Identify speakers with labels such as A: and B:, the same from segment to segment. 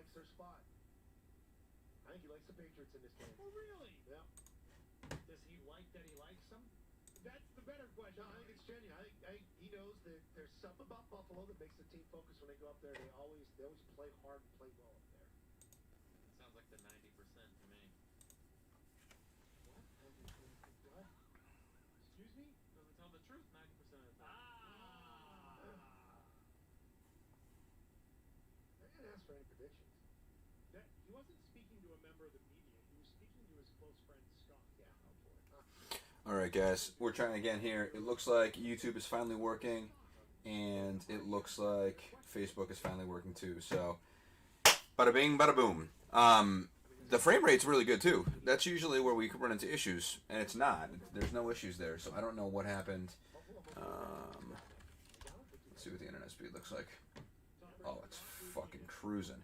A: likes their spot. I think he likes the Patriots in this game.
B: Oh, really?
A: Yeah.
B: Does he like that he likes them? That's the better question.
A: No, I think it's genuine. I think he knows that there's something about Buffalo that makes the team focus when they go up there. They always play hard and play well up there.
C: It sounds like the 90% to me.
A: What? What?
B: Excuse me?
C: Doesn't tell the truth 90% of the time.
A: I didn't ask for any predictions.
B: He wasn't speaking to a member of the media. He was speaking to his close friend Scott.
A: Yeah, oh boy.
D: Alright guys, we're trying again here. It looks like YouTube is finally working, and it looks like Facebook is finally working too. So, bada bing, bada boom. The frame rate's really good too. That's usually where we run into issues, and it's not. There's no issues there, so I don't know what happened. Let's see what the internet speed looks like. Oh, it's fucking cruising.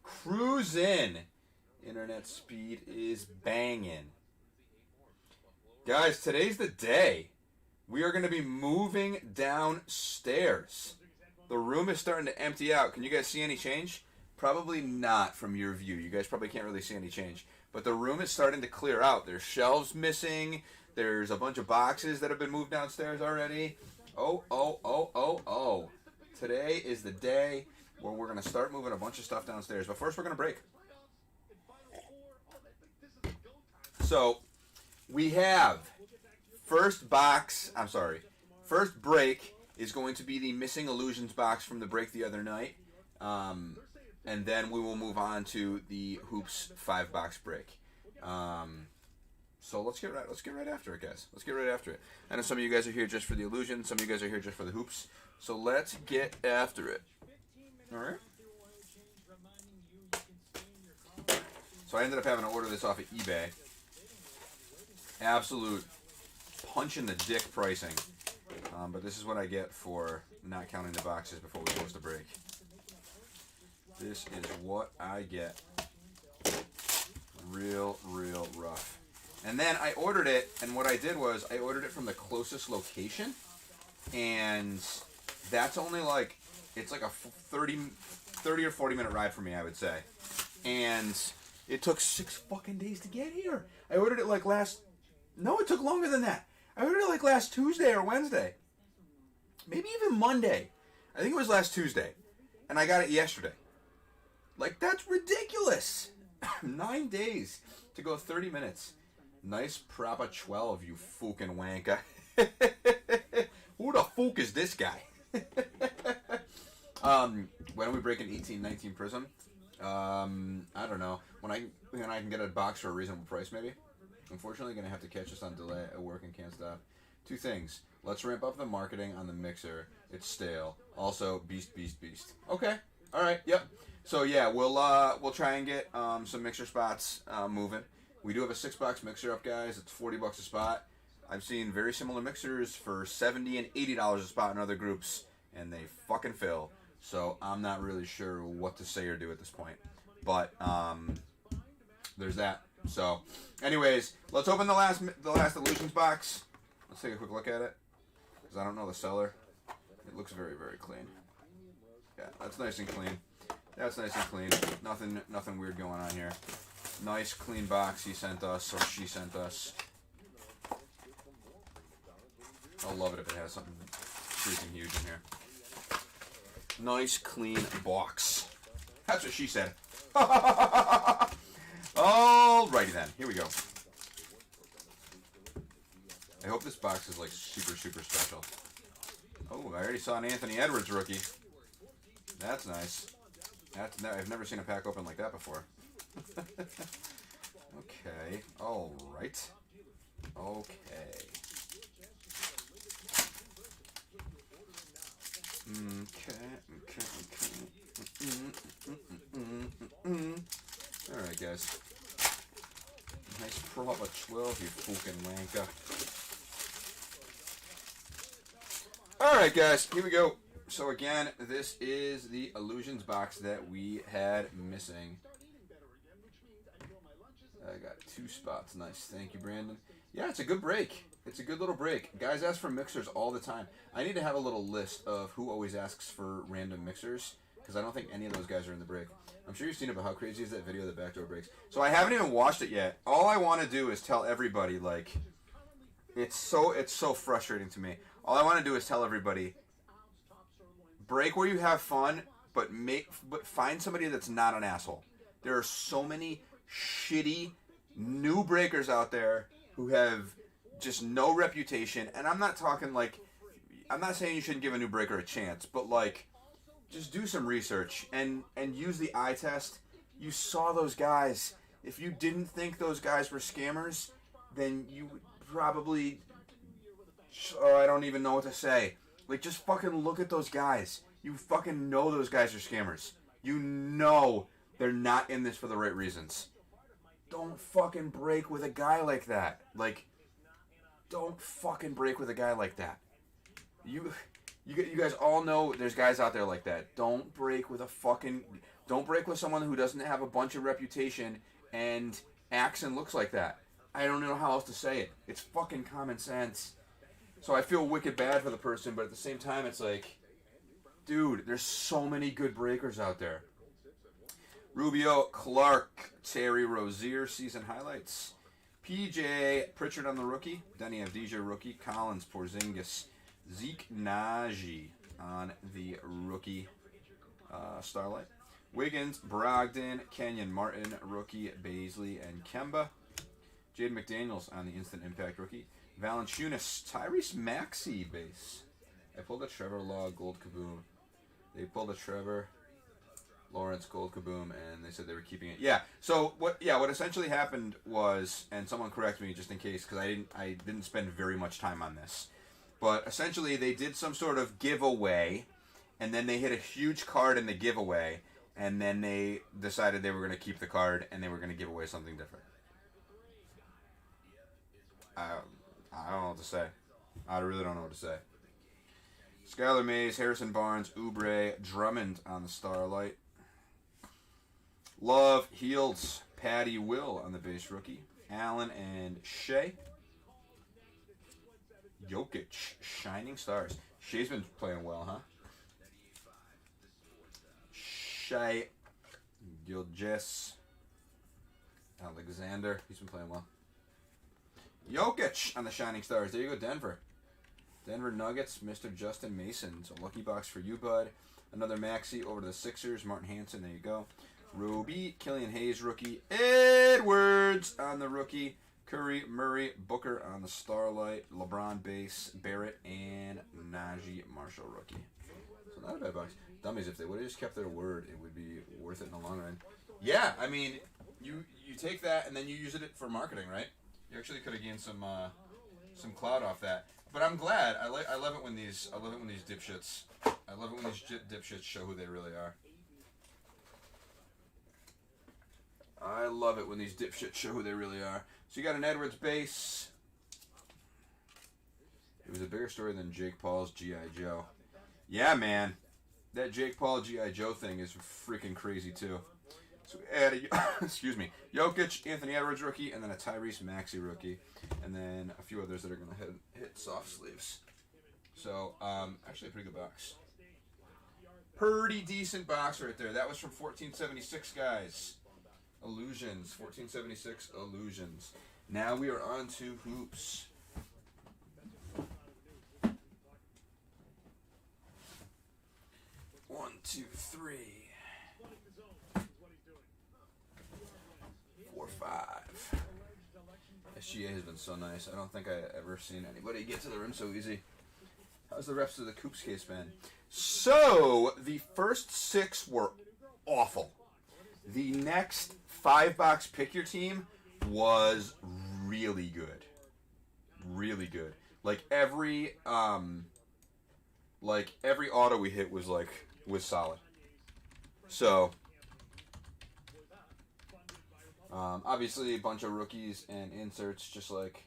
D: Cruising! Internet speed is banging. Guys, today's the day. We are going to be moving downstairs. The room is starting to empty out. Can you guys see any change? Probably not from your view. You guys probably can't really see any change. But the room is starting to clear out. There's shelves missing. There's a bunch of boxes that have been moved downstairs already. Oh. Today is the day where we're going to start moving a bunch of stuff downstairs. But first we're going to break. So, we have first break is going to be the Missing Illusions box from the break the other night. And then we will move on to the Hoops 5-box break. So let's get right after it, guys. Let's get right after it. I know some of you guys are here just for the Illusion. Some of you guys are here just for the Hoops. So let's get after it. All right. So I ended up having to order this off of eBay. Absolute punch in the dick pricing. But this is what I get for not counting the boxes before we post a break. This is what I get. Real rough. And then I ordered it, and what I did was I ordered it from the closest location, and that's only like, it's like a 30 or 40 minute ride for me, I would say. And it took 6 fucking days to get here. I ordered it like it took longer than that. I ordered it like last Tuesday or Wednesday. Maybe even Monday. I think it was last Tuesday. And I got it yesterday. Like, that's ridiculous. 9 days to go 30 minutes. Nice proper 12, you fucking wanker. Who the fuck is this guy? When are we breaking 1819 Prism? I don't know. When I can get a box for a reasonable price, maybe. Unfortunately, going to have to catch us on delay at work and can't stop. 2 things. Let's ramp up the marketing on the mixer. It's stale. Also, beast. Okay. All right. Yep. So yeah, we'll try and get some mixer spots moving. We do have a 6-box mixer up, guys. It's $40 a spot. I've seen very similar mixers for $70 and $80 a spot in other groups, and they fucking fill. So I'm not really sure what to say or do at this point. But there's that. So, anyways, let's open the last Illusions box. Let's take a quick look at it, because I don't know the seller. It looks very clean. Yeah, that's nice and clean. That's nice and clean. Nothing weird going on here. Nice clean box he sent us, or she sent us. I'll love it if it has something freaking huge in here. Nice clean box. That's what she said. Alrighty then, here we go. I hope this box is like super special. Oh, I already saw an Anthony Edwards rookie. That's nice. I've never seen a pack open like that before. Okay. Alright. Okay. Alright, guys. Nice proper 12, you fucking wanker. Alright, guys. Here we go. So again, this is the Illusions box that we had missing. I got 2 spots. Nice. Thank you, Brandon. Yeah, it's a good break. It's a good little break. Guys ask for mixers all the time. I need to have a little list of who always asks for random mixers, because I don't think any of those guys are in the break. I'm sure you've seen it, but how crazy is that video of the backdoor breaks? So I haven't even watched it yet. All I want to do is tell everybody, like, it's so frustrating to me. All I want to do is tell everybody, break where you have fun, but find somebody that's not an asshole. There are so many shitty new breakers out there who have just no reputation, and I'm not talking like, I'm not saying you shouldn't give a new breaker a chance, but like, just do some research and use the eye test. You saw those guys. If you didn't think those guys were scammers, then you would probably, I don't even know what to say. Like, just fucking look at those guys. You fucking know those guys are scammers. You know they're not in this for the right reasons. Don't fucking break with a guy like that. Like, don't fucking break with a guy like that. You guys all know there's guys out there like that. Don't break with someone who doesn't have a bunch of reputation and acts and looks like that. I don't know how else to say it. It's fucking common sense. So I feel wicked bad for the person, but at the same time, it's like, dude, there's so many good breakers out there. Rubio, Clark, Terry Rozier, season highlights. PJ Pritchard on the rookie. Denny Avdija rookie. Collins, Porzingis, Zeke Naji on the rookie Starlight. Wiggins, Brogdon, Kenyon Martin, rookie, Baisley, and Kemba. Jaden McDaniels on the instant impact rookie. Valanciunas, Tyrese Maxey base. I pulled a Trevor Law Gold Kaboom. They pulled a Trevor Lawrence Gold Kaboom, and they said they were keeping it. Yeah. So what essentially happened was, and someone correct me just in case, because I didn't spend very much time on this, but essentially they did some sort of giveaway, and then they hit a huge card in the giveaway, and then they decided they were going to keep the card and they were going to give away something different. I don't know what to say. I really don't know what to say. Skylar Mays, Harrison Barnes, Oubre, Drummond on the Starlight. Love, Healds, Patty Will on the base rookie. Allen and Shea. Jokic, Shining Stars. Shea's been playing well, huh? Shea Gilgeous Alexander. He's been playing well. Jokic on the Shining Stars. There you go, Denver. Denver Nuggets, Mr. Justin Mason. So lucky box for you, bud. Another Maxey over to the Sixers. Martin Hanson, there you go. Ruby, Killian Hayes, rookie. Edwards on the rookie. Curry, Murray, Booker on the Starlight. LeBron base, Barrett, and Najee Marshall, rookie. So not a bad box. Dummies, if they would have just kept their word, it would be worth it in the long run. Yeah, I mean, you take that and then you use it for marketing, right? You actually could have gained some clout off that. But I'm glad. I love it when these dipshits. I love it when these dipshits show who they really are. I love it when these dipshits show who they really are. So you got an Edwards base. It was a bigger story than Jake Paul's G.I. Joe. Yeah, man. That Jake Paul G.I. Joe thing is freaking crazy, too. So we add excuse me, Jokic, Anthony Edwards rookie, and then a Tyrese Maxey rookie, and then a few others that are going to hit soft sleeves. So, actually a pretty good box. Pretty decent box right there. That was from 1476, guys. Illusions, 1476 Illusions. Now we are on to hoops. One, two, three. 4, 5. SGA has been so nice. I don't think I ever seen anybody get to the rim so easy. How's the rest of the Coops case been? So, the first 6 were awful. The next 5-box pick your team was really good. Really good. Like every auto we hit was solid. So, obviously a bunch of rookies and inserts, just like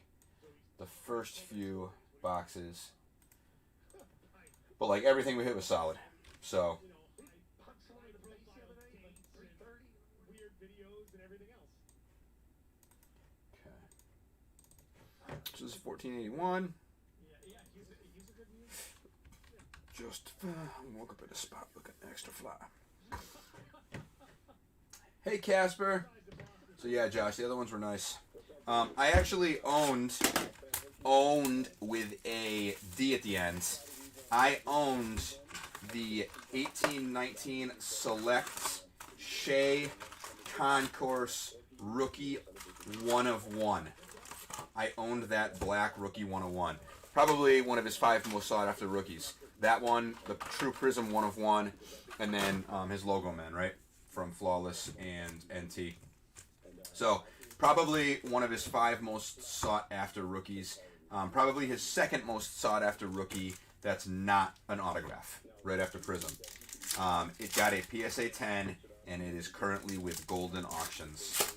D: the first few boxes. But like everything we hit was solid. So, okay. So this is 1481. Just woke up at a spot looking extra fly. Hey, Casper. So yeah, Josh, the other ones were nice. I actually owned with a D at the end. I owned the 1819 Select Shea Concourse Rookie 1 of 1. I owned that black Rookie 101. Probably one of his 5 most sought after rookies. That one, the True Prism 1 of 1, and then his logo man, right? From Flawless and NT. So, probably one of his 5 most sought after rookies. Probably his 2nd most sought after rookie that's not an autograph, right after Prism. It got a PSA 10, and it is currently with Golden Auctions.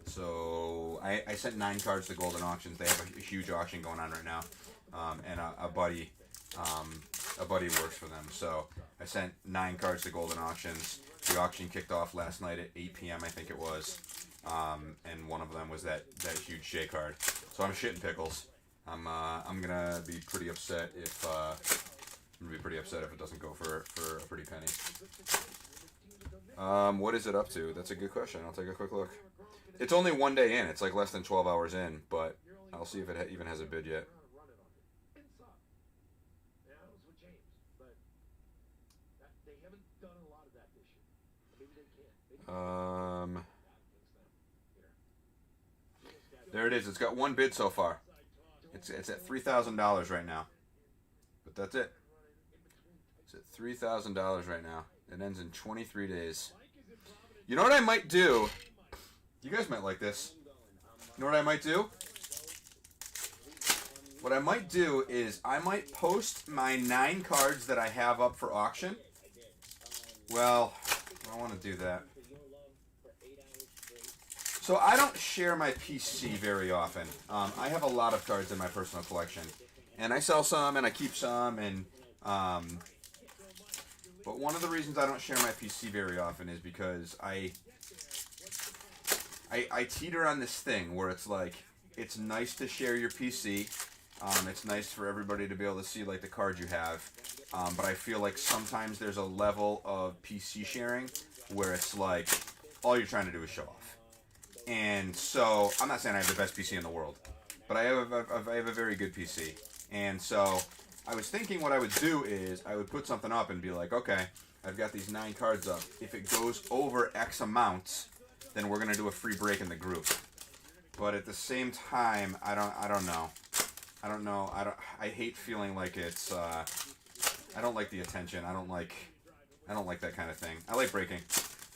D: So, I sent 9 cards to Golden Auctions. They have a huge auction going on right now. And a buddy works for them. So, I sent 9 cards to Golden Auctions. The auction kicked off last night at 8 p.m., I think it was. And one of them was that huge Shea card. So I'm shitting pickles. I'm gonna be pretty upset if it doesn't go for a pretty penny. What is it up to? That's a good question. I'll take a quick look. It's only 1 day in. It's like less than 12 hours in, but I'll see if it even has a bid yet. There it is. It's got 1 bid so far. It's at $3,000 right now. But that's it. It's at $3,000 right now. It ends in 23 days. You know what I might do? You guys might like this. You know what I might do? What I might do is I might post my 9 cards that I have up for auction. Well, I don't want to do that. So I don't share my PC very often. I have a lot of cards in my personal collection, and I sell some and I keep some. And but one of the reasons I don't share my PC very often is because I teeter on this thing where it's like it's nice to share your PC. It's nice for everybody to be able to see like the cards you have. But I feel like sometimes there's a level of PC sharing where it's like all you're trying to do is show off. And so, I'm not saying I have the best PC in the world, but I have a very good PC. And so, I was thinking what I would do is, I would put something up and be like, okay, I've got these 9 cards up. If it goes over X amount, then we're going to do a free break in the group. But at the same time, I don't know. I hate feeling like it's, I don't like the attention. I don't like that kind of thing. I like breaking.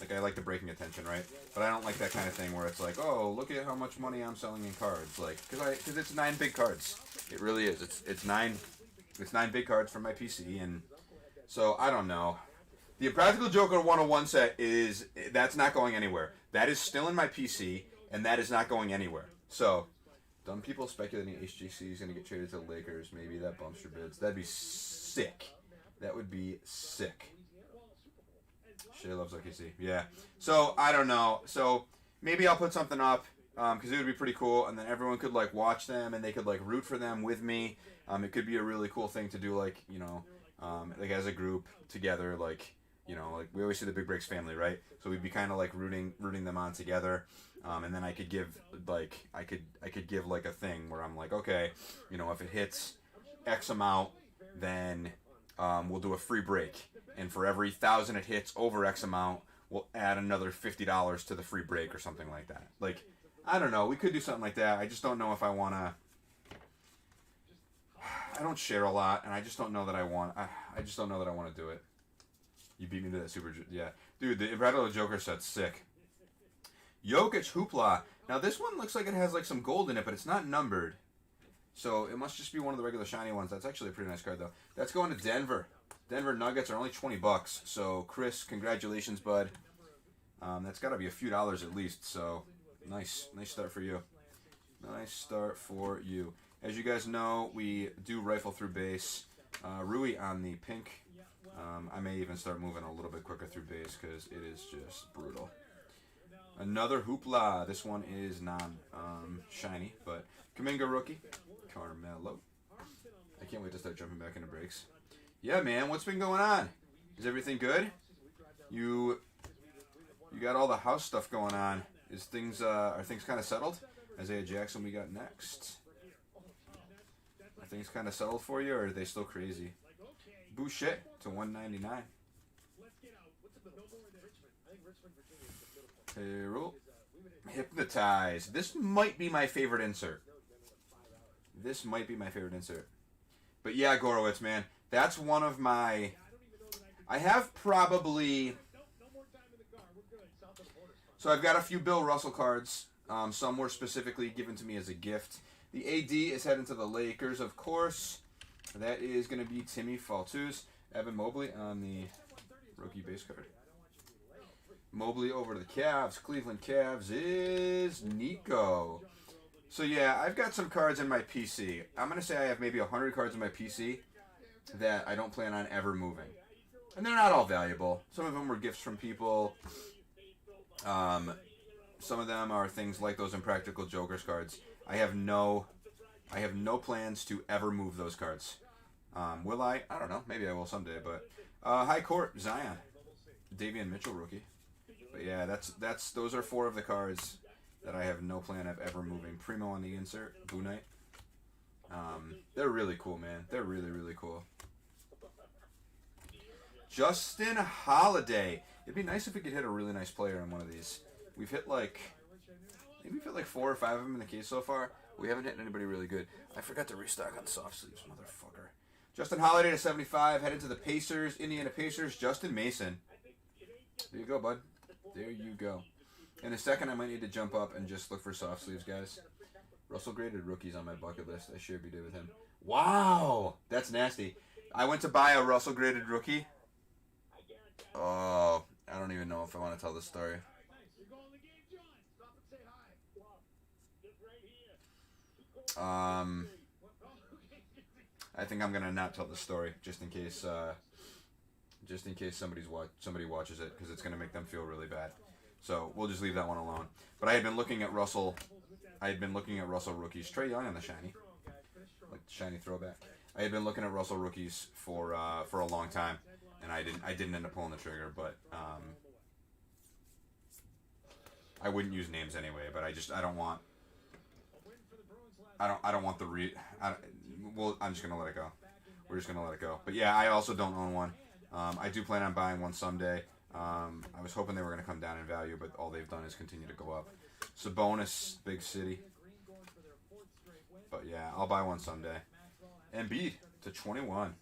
D: Like, I like the breaking attention, right? But I don't like that kind of thing where it's like, oh, look at how much money I'm selling in cards. Like, because it's 9 big cards. It really is. It's 9 big cards from my PC, and so I don't know. The Impractical Joker 101 set that's not going anywhere. That is still in my PC, and that is not going anywhere. So, dumb people speculating HGC is going to get traded to the Lakers. Maybe that bumps your bids. That'd be sick. That would be sick. Shay loves OKC. Yeah. So, I don't know. So, maybe I'll put something up, because it would be pretty cool, and then everyone could, like, watch them, and they could, like, root for them with me. It could be a really cool thing to do, like, you know, like, as a group together, like, you know, like, we always see the Big Breaks family, right? So, we'd be kind of, like, rooting them on together, and then I could give, like, I could give, like, a thing where I'm like, okay, you know, if it hits X amount, then we'll do a free break. And for every 1,000 it hits over X amount, we'll add another $50 to the free break or something like that. Like, I don't know. We could do something like that. I just don't know if I want to. I don't share a lot, and I just don't know that I want. I just don't know that I want to do it. You beat me to that super. Yeah, dude, the Impractical Joker set's sick. Jokic Hoopla. Now this one looks like it has like some gold in it, but it's not numbered. So it must just be one of the regular shiny ones. That's actually a pretty nice card though. That's going to Denver. Denver Nuggets are only $20. So Chris, congratulations, bud. That's got to be a few dollars at least. So nice start for you. Nice start for you. As you guys know, we do rifle through base. Rui on the pink. I may even start moving a little bit quicker through base because it is just brutal. Another Hoopla. This one is non-shiny, but Kuminga rookie. Carmelo. I can't wait to start jumping back into breaks. Yeah, man. What's been going on? Is everything good? You You got all the house stuff going on. Are things kind of settled? Isaiah Jackson, we got next. Are things kind of settled for you, or are they still crazy? Boucher to 199. Payroll. Hypnotize. This might be my favorite insert. But yeah, Gorowitz, man. That's one of my... I have probably... So I've got a few Bill Russell cards. Some were specifically given to me as a gift. The AD is heading to the Lakers, of course. That is going to be Timmy Faltuz. Evan Mobley on the rookie base card. Mobley over to the Cavs. Cleveland Cavs is Nico. So yeah, I've got some cards in my PC. I'm going to say I have maybe 100 cards in my PC that I don't plan on ever moving. And they're not all valuable. Some of them were gifts from people. Some of them are things like those Impractical Jokers cards. I have no plans to ever move those cards. Will I? I don't know. Maybe I will someday. But High Court Zion, Davion Mitchell rookie. But yeah, those are 4 of the cards that I have no plan of ever moving. Primo on the insert, Boo Knight. They're really cool, man. They're really, really cool. Justin Holiday. It'd be nice if we could hit a really nice player in one of these. We've hit like 4 or 5 of them in the case so far. We haven't hit anybody really good. I forgot to restock on soft sleeves, motherfucker. Justin Holiday to 75, headed to the Pacers, Indiana Pacers, Justin Mason. There you go, bud. There you go. In a second, I might need to jump up and just look for soft sleeves, guys. Russell graded rookies on my bucket list. I should be did with him. Wow! That's nasty. I went to buy a Russell graded rookie. Oh, I don't even know if I want to tell this story. I think I'm gonna not tell the story just in case somebody watches it, because it's gonna make them feel really bad. So we'll just leave that one alone. But I had been looking at Russell rookies. Trae Young on the shiny, like the shiny throwback. I had been looking at Russell rookies for a long time, and I didn't end up pulling the trigger. But I wouldn't use names anyway. But I don't want the I'm just gonna let it go. We're just gonna let it go. But yeah, I also don't own one. I do plan on buying one someday. I was hoping they were going to come down in value, but all they've done is continue to go up. Sabonis, big city. But yeah, I'll buy one someday. Embiid to 21.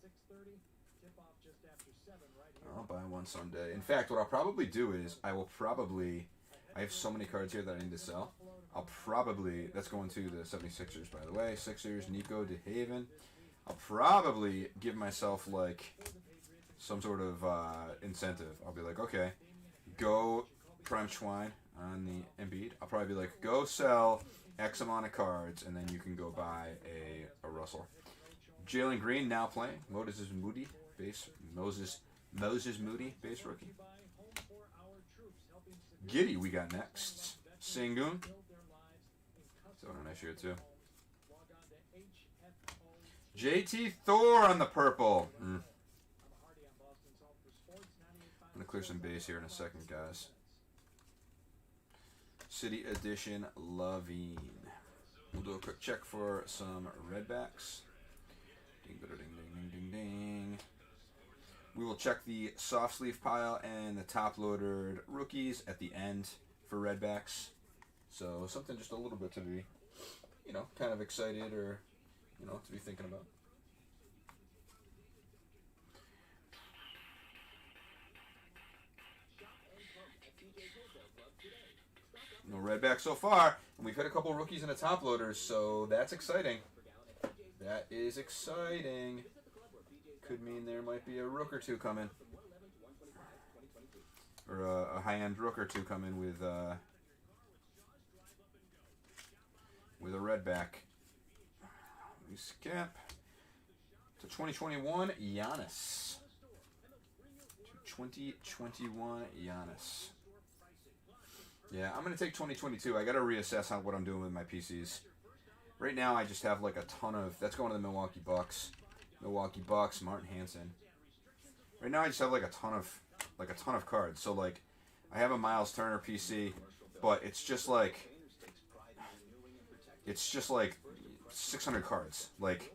D: I'll buy one someday. In fact, what I'll probably do is I have so many cards here that I need to sell. That's going to the 76ers, by the way. Sixers, Nico DeHaven. I'll probably give myself like some sort of incentive. I'll be like, okay, go Prime Schwein on the Embiid. I'll probably be like, go sell X amount of cards, and then you can go buy a Russell. Jalen Green now playing. Moses Moody, base rookie. Giddy we got next. Sengun. So a nice shirt too. JT Thor on the purple. I'm going to clear some base here in a second, guys. City Edition Lavine. We'll do a quick check for some redbacks. Ding, ding, ding, ding, ding, ding. We will check the soft sleeve pile and the top loaded rookies at the end for redbacks. So something just a little bit to be, kind of excited or, to be thinking about. No redback so far, and we've hit a couple rookies and a top loaders, so that's exciting. That is exciting. Could mean there might be a rook or two coming, or a high-end rook or two coming with a redback. We skip to 2021 Giannis. To 2021 Giannis. Yeah, I'm going to take 2022. I got to reassess what I'm doing with my PCs. Right now, I just have like a ton of... That's going to the Milwaukee Bucks. Martin Hansen. Right now, I just have like a ton of cards. So like, I have a Miles Turner PC, but it's just like 600 cards, like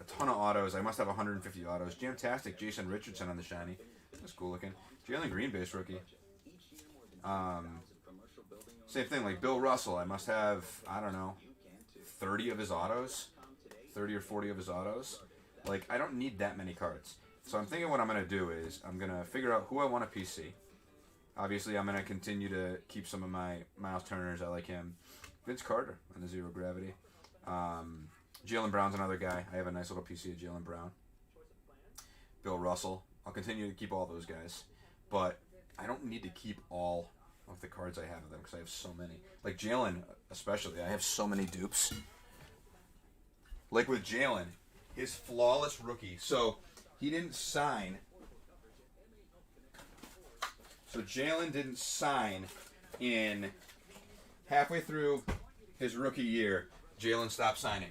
D: a ton of autos. I must have 150 autos. Jamtastic Jason Richardson on the shiny. That's cool looking. Jalen Green base rookie. Same thing, like Bill Russell. I must have, I don't know, 30 of his autos, 30 or 40 of his autos. Like, I don't need that many cards. So I'm thinking what I'm going to do is I'm going to figure out who I want a PC. Obviously, I'm going to continue to keep some of my Miles Turners. I like him. Vince Carter on the Zero Gravity. Jaylen Brown's another guy. I have a nice little PC of Jaylen Brown. Bill Russell. I'll continue to keep all those guys. But I don't need to keep all of the cards I have of them because I have so many. Like Jalen, especially, I have so many dupes. Like with Jalen, his flawless rookie. So he didn't sign. So Jalen didn't sign in halfway through his rookie year. Jalen stopped signing.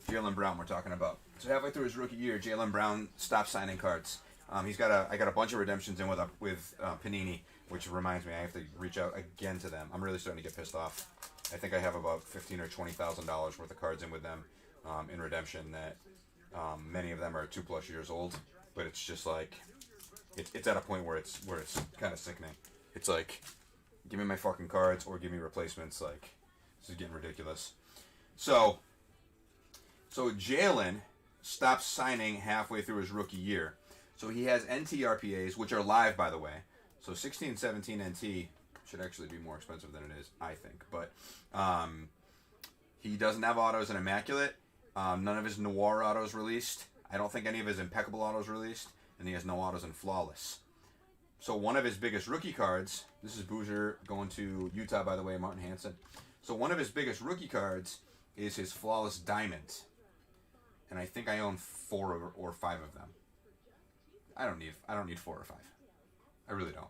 D: Jaylen Brown, we're talking about. So halfway through his rookie year, Jaylen Brown stopped signing cards. I got a bunch of redemptions in with Panini, which reminds me I have to reach out again to them. I'm really starting to get pissed off. I think I have about $15,000 or $20,000 worth of cards in with them in redemption. That many of them are 2+ years old, but it's just like it's at a point where it's kind of sickening. It's like, give me my fucking cards or give me replacements. Like, this is getting ridiculous. So Jalen stopped signing halfway through his rookie year. So he has NT RPAs, which are live, by the way. So 16, 17 NT should actually be more expensive than it is, I think. But he doesn't have autos in Immaculate. None of his Noir autos released. I don't think any of his Impeccable autos released. And he has no autos in Flawless. So one of his biggest rookie cards, this is Boozer going to Utah, by the way, Martin Hansen. So one of his biggest rookie cards is his Flawless Diamond. And I think I own 4 or 5 of them. I don't need 4 or 5. I really don't.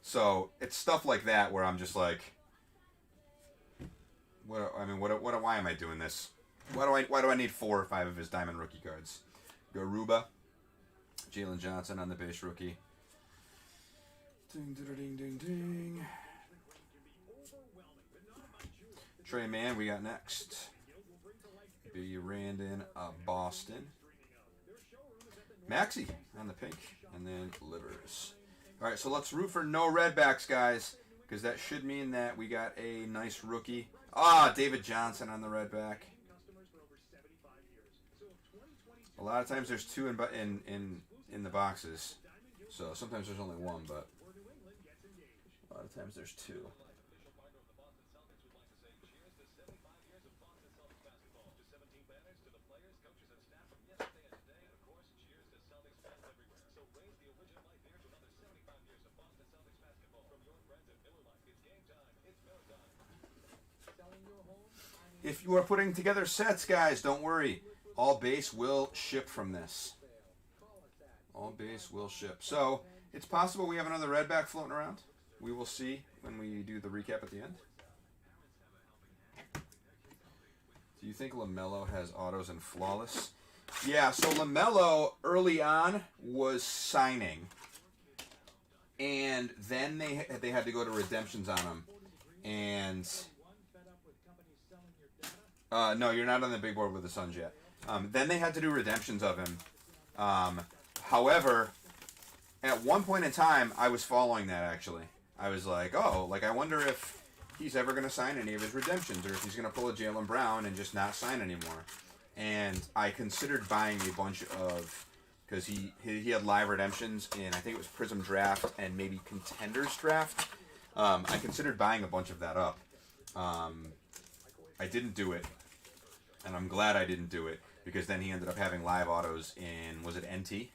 D: So it's stuff like that where I'm just like, why am I doing this? Why do I need 4 or 5 of his diamond rookie cards? Garuba, Jalen Johnson on the base rookie. Ding ding ding ding ding. Trey Mann, we got next. B. Randon, Boston. Maxey on the pink, and then Livers. All right, so let's root for no redbacks, guys, because that should mean that we got a nice rookie. David Johnson on the redback. A lot of times there's 2 in the boxes, so sometimes there's only 1, but a lot of times there's 2. If you are putting together sets, guys, don't worry. All base will ship from this. All base will ship. So, it's possible we have another redback floating around. We will see when we do the recap at the end. Do you think LaMelo has autos and Flawless? Yeah, so LaMelo early on was signing. And then they had to go to redemptions on him. And no, you're not on the big board with the Suns yet. Then they had to do redemptions of him. However, at one point in time, I was following that, actually. I was like, I wonder if he's ever going to sign any of his redemptions, or if he's going to pull a Jaylen Brown and just not sign anymore. And I considered buying a bunch of, because he had live redemptions in, I think it was Prism Draft and maybe Contenders Draft. I considered buying a bunch of that up. I didn't do it. And I'm glad I didn't do it, because then he ended up having live autos in, was it NT?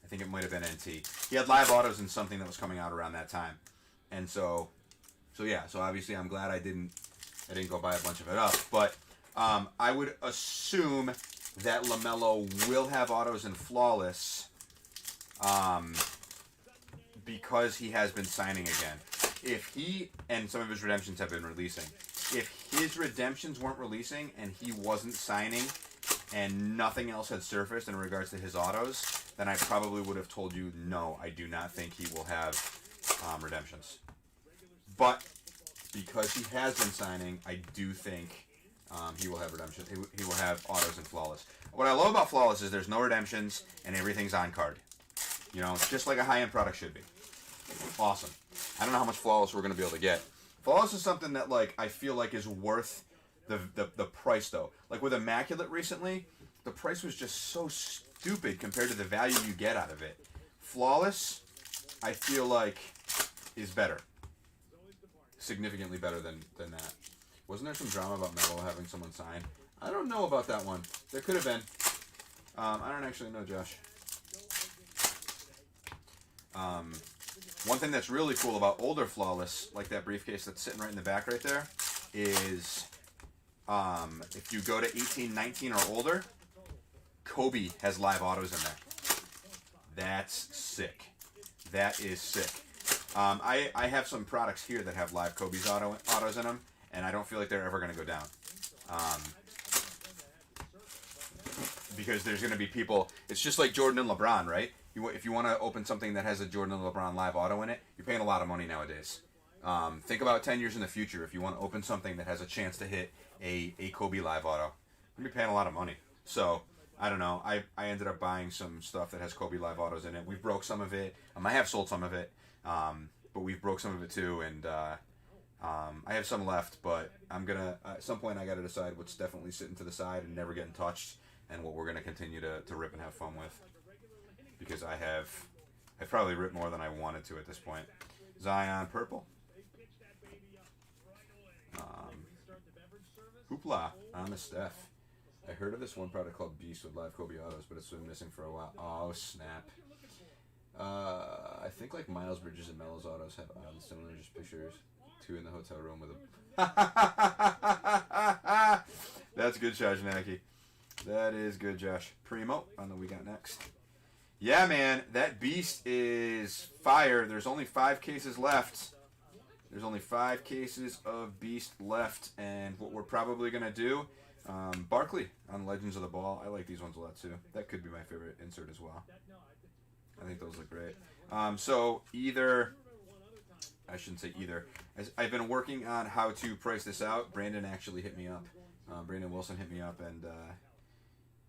D: I think it might have been NT. He had live autos in something that was coming out around that time. And so obviously I'm glad I didn't go buy a bunch of it up. But I would assume that LaMelo will have autos in Flawless because he has been signing again. If he, and some of his redemptions have been releasing, if his redemptions weren't releasing and he wasn't signing and nothing else had surfaced in regards to his autos, then I probably would have told you no, I do not think he will have redemptions. But because he has been signing, I do think he will have redemption. He will have autos and flawless. What I love about flawless is there's no redemptions and everything's on card. You know, just like a high-end product should be. Awesome. I don't know how much flawless we're going to be able to get. Flawless is something that, like, I feel like is worth the price, though. Like, with Immaculate recently, the price was just so stupid compared to the value you get out of it. Flawless, I feel like, is better. Significantly better than that. Wasn't there some drama about Melo having someone sign? I don't know about that one. There could have been. I don't actually know, Josh. One thing that's really cool about older Flawless, like that briefcase that's sitting right in the back right there, is if you go to 18, 19 or older, Kobe has live autos in there. That's sick. That is sick. I have some products here that have live Kobe's autos in them, and I don't feel like they're ever going to go down. Because there's going to be people, it's just like Jordan and LeBron, right? If you want to open something that has a Jordan and LeBron live auto in it, you're paying a lot of money nowadays. Think about 10 years in the future. If you want to open something that has a chance to hit a Kobe live auto, you're paying a lot of money. So, I don't know. I ended up buying some stuff that has Kobe live autos in it. We broke some of it. I have sold some of it, but we've broke some of it too. And I have some left, but I'm going to, at some point, I got to decide what's definitely sitting to the side and never getting touched, and what we're going to continue to rip and have fun with. Because I've probably ripped more than I wanted to at this point. Zion purple. Hoopla on the Steph. I heard of this one product called Beast with live Kobe autos, but it's been missing for a while. Oh, snap. I think like Miles Bridges and Melo's autos have similar just pictures. Two in the hotel room with a... That's good, Shajanaki. That is good, Josh. Primo on the we got next. Yeah, man, that Beast is fire. There's only 5 cases left. There's only 5 cases of Beast left, and what we're probably going to do, Barkley on Legends of the Ball. I like these ones a lot, too. That could be my favorite insert as well. I think those look great. So either, I shouldn't say either. I've been working on how to price this out. Brandon actually hit me up. Brandon Wilson hit me up, and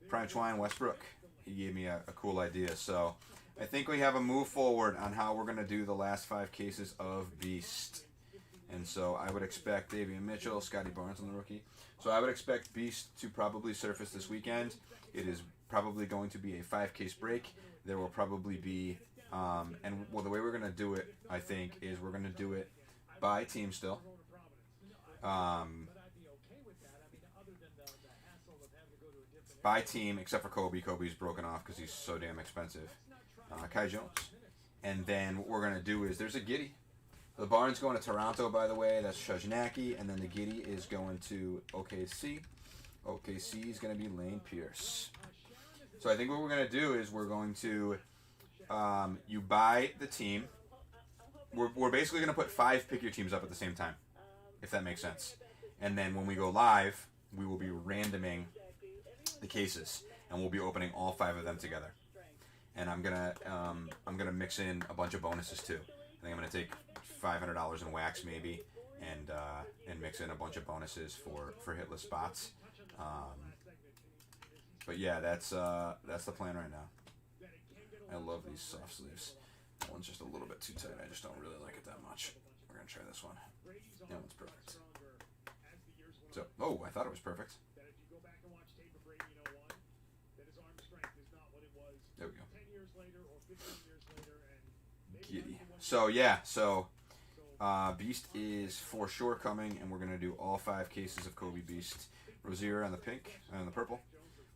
D: Prime Twine Westbrook, he gave me a cool idea. So I think we have a move forward on how we're going to do the last 5 cases of Beast. And so I would expect Davion Mitchell, Scotty Barnes on the rookie. So I would expect Beast to probably surface this weekend. It is probably going to be a 5-case break. There will probably be, and well, the way we're going to do it, I think, is we're going to do it by team still. By team, except for Kobe. Kobe's broken off because he's so damn expensive. Kai Jones. And then what we're going to do is, there's a Giddey. The Barnes going to Toronto, by the way. That's Shajanaki. And then the Giddey is going to OKC. OKC is going to be Lane Pierce. So I think what we're going to do is we're going to, you buy the team. We're basically going to put 5 pick your teams up at the same time, if that makes sense. And then when we go live, we will be randoming the cases, and we'll be opening all 5 of them together. And I'm gonna mix in a bunch of bonuses too. I think I'm gonna take $500 in wax maybe, and mix in a bunch of bonuses for hitless spots. But yeah, that's the plan right now. I love these soft sleeves. That one's just a little bit too tight. I just don't really like it that much. We're gonna try this one. That one's perfect. So, oh, I thought it was perfect. There we go. Giddey. So yeah, Beast is for sure coming, and we're gonna do all 5 cases of Kobe Beast. Rozier on the pink and the purple.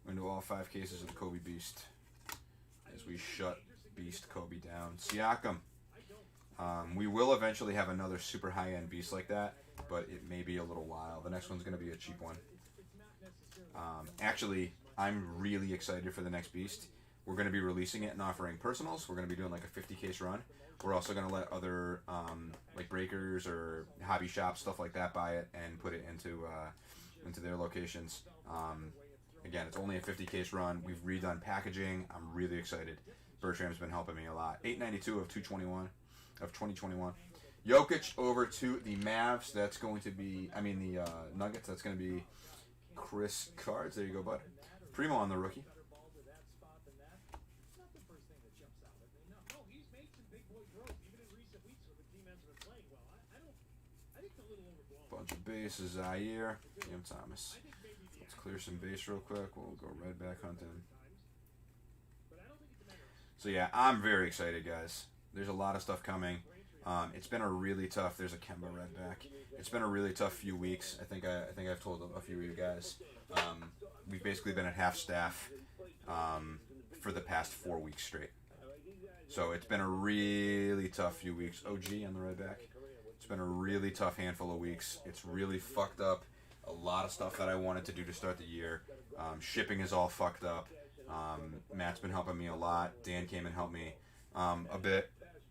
D: We're gonna do all 5 cases of the Kobe Beast as we shut Beast Kobe down. Siakam. We will eventually have another super high-end Beast like that, but it may be a little while. The next one's gonna be a cheap one. Actually, I'm really excited for the next Beast. We're going to be releasing it and offering personals. We're going to be doing like a 50-case run. We're also going to let other like breakers or hobby shops, stuff like that, buy it and put it into their locations. Again, it's only a 50-case run. We've redone packaging. I'm really excited. Bertram's been helping me a lot. 892 of 2021. Jokic over to the Mavs. That's going to be, the Nuggets. That's going to be Chris Cards. There you go, bud. Primo on the rookie.
B: No, he's made some big boy throws, even in recent weeks when the defense have been playing well. I think it's a little overblown.
D: Bunch of bases. Zaire. Cam Thomas.
B: I think maybe the
D: Let's clear some base real quick. We'll go right back hunting.
B: but I don't think it's a matter of
D: So yeah, I'm very excited, guys. There's a lot of stuff coming. It's been a really tough. There's a Kemba red back. It's been a really tough few weeks. I think I've told a few of you guys. We've basically been at half staff for the past 4 weeks straight. So it's been a really tough few weeks. OG on the red back. It's been a really tough handful of weeks. It's really fucked up a lot of stuff that I wanted to do to start the year. Shipping is all fucked up. Matt's been helping me a lot. Dan came and helped me a bit.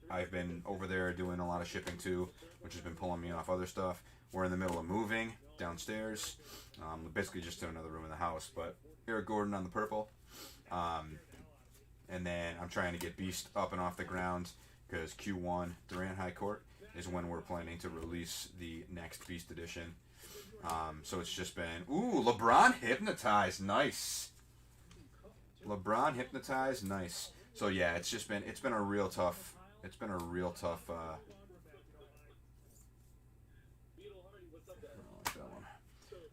D: I've been over there doing a lot of shipping too, which has been pulling me off other stuff. We're in the middle of moving downstairs, basically just to another room in the house. But Eric Gordon on the purple. And then I'm trying to get Beast up and off the ground because Q1 Durant High Court is when we're planning to release the next Beast edition. So it's just been, LeBron hypnotized, nice. LeBron hypnotized, nice. So yeah, it's been a real tough. It's been a real tough. I don't like that one.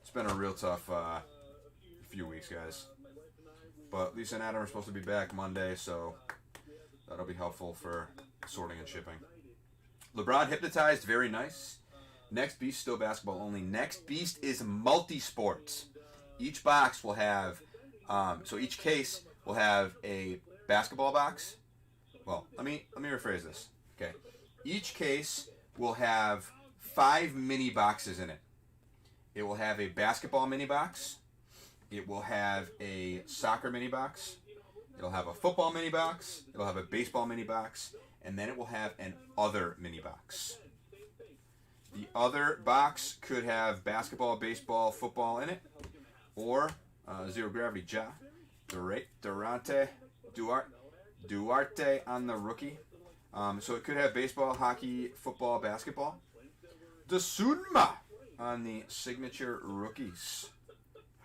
D: It's been a real tough few weeks, guys. But Lisa and Adam are supposed to be back Monday, so that'll be helpful for sorting and shipping. LeBron hypnotized, very nice. Next Beast still basketball only. Next Beast is multi-sports. Each box will have, so each case will have a basketball box. Well, let me rephrase this. Okay, each case will have 5 mini boxes in it. It will have a basketball mini box. It will have a soccer mini box. It'll have a football mini box. It'll have a baseball mini box, and then it will have an other mini box. The other box could have basketball, baseball, football in it, or Zero Gravity Ja, Duarte on the rookie. So it could have baseball, hockey, football, basketball. Dosunma on the signature rookies.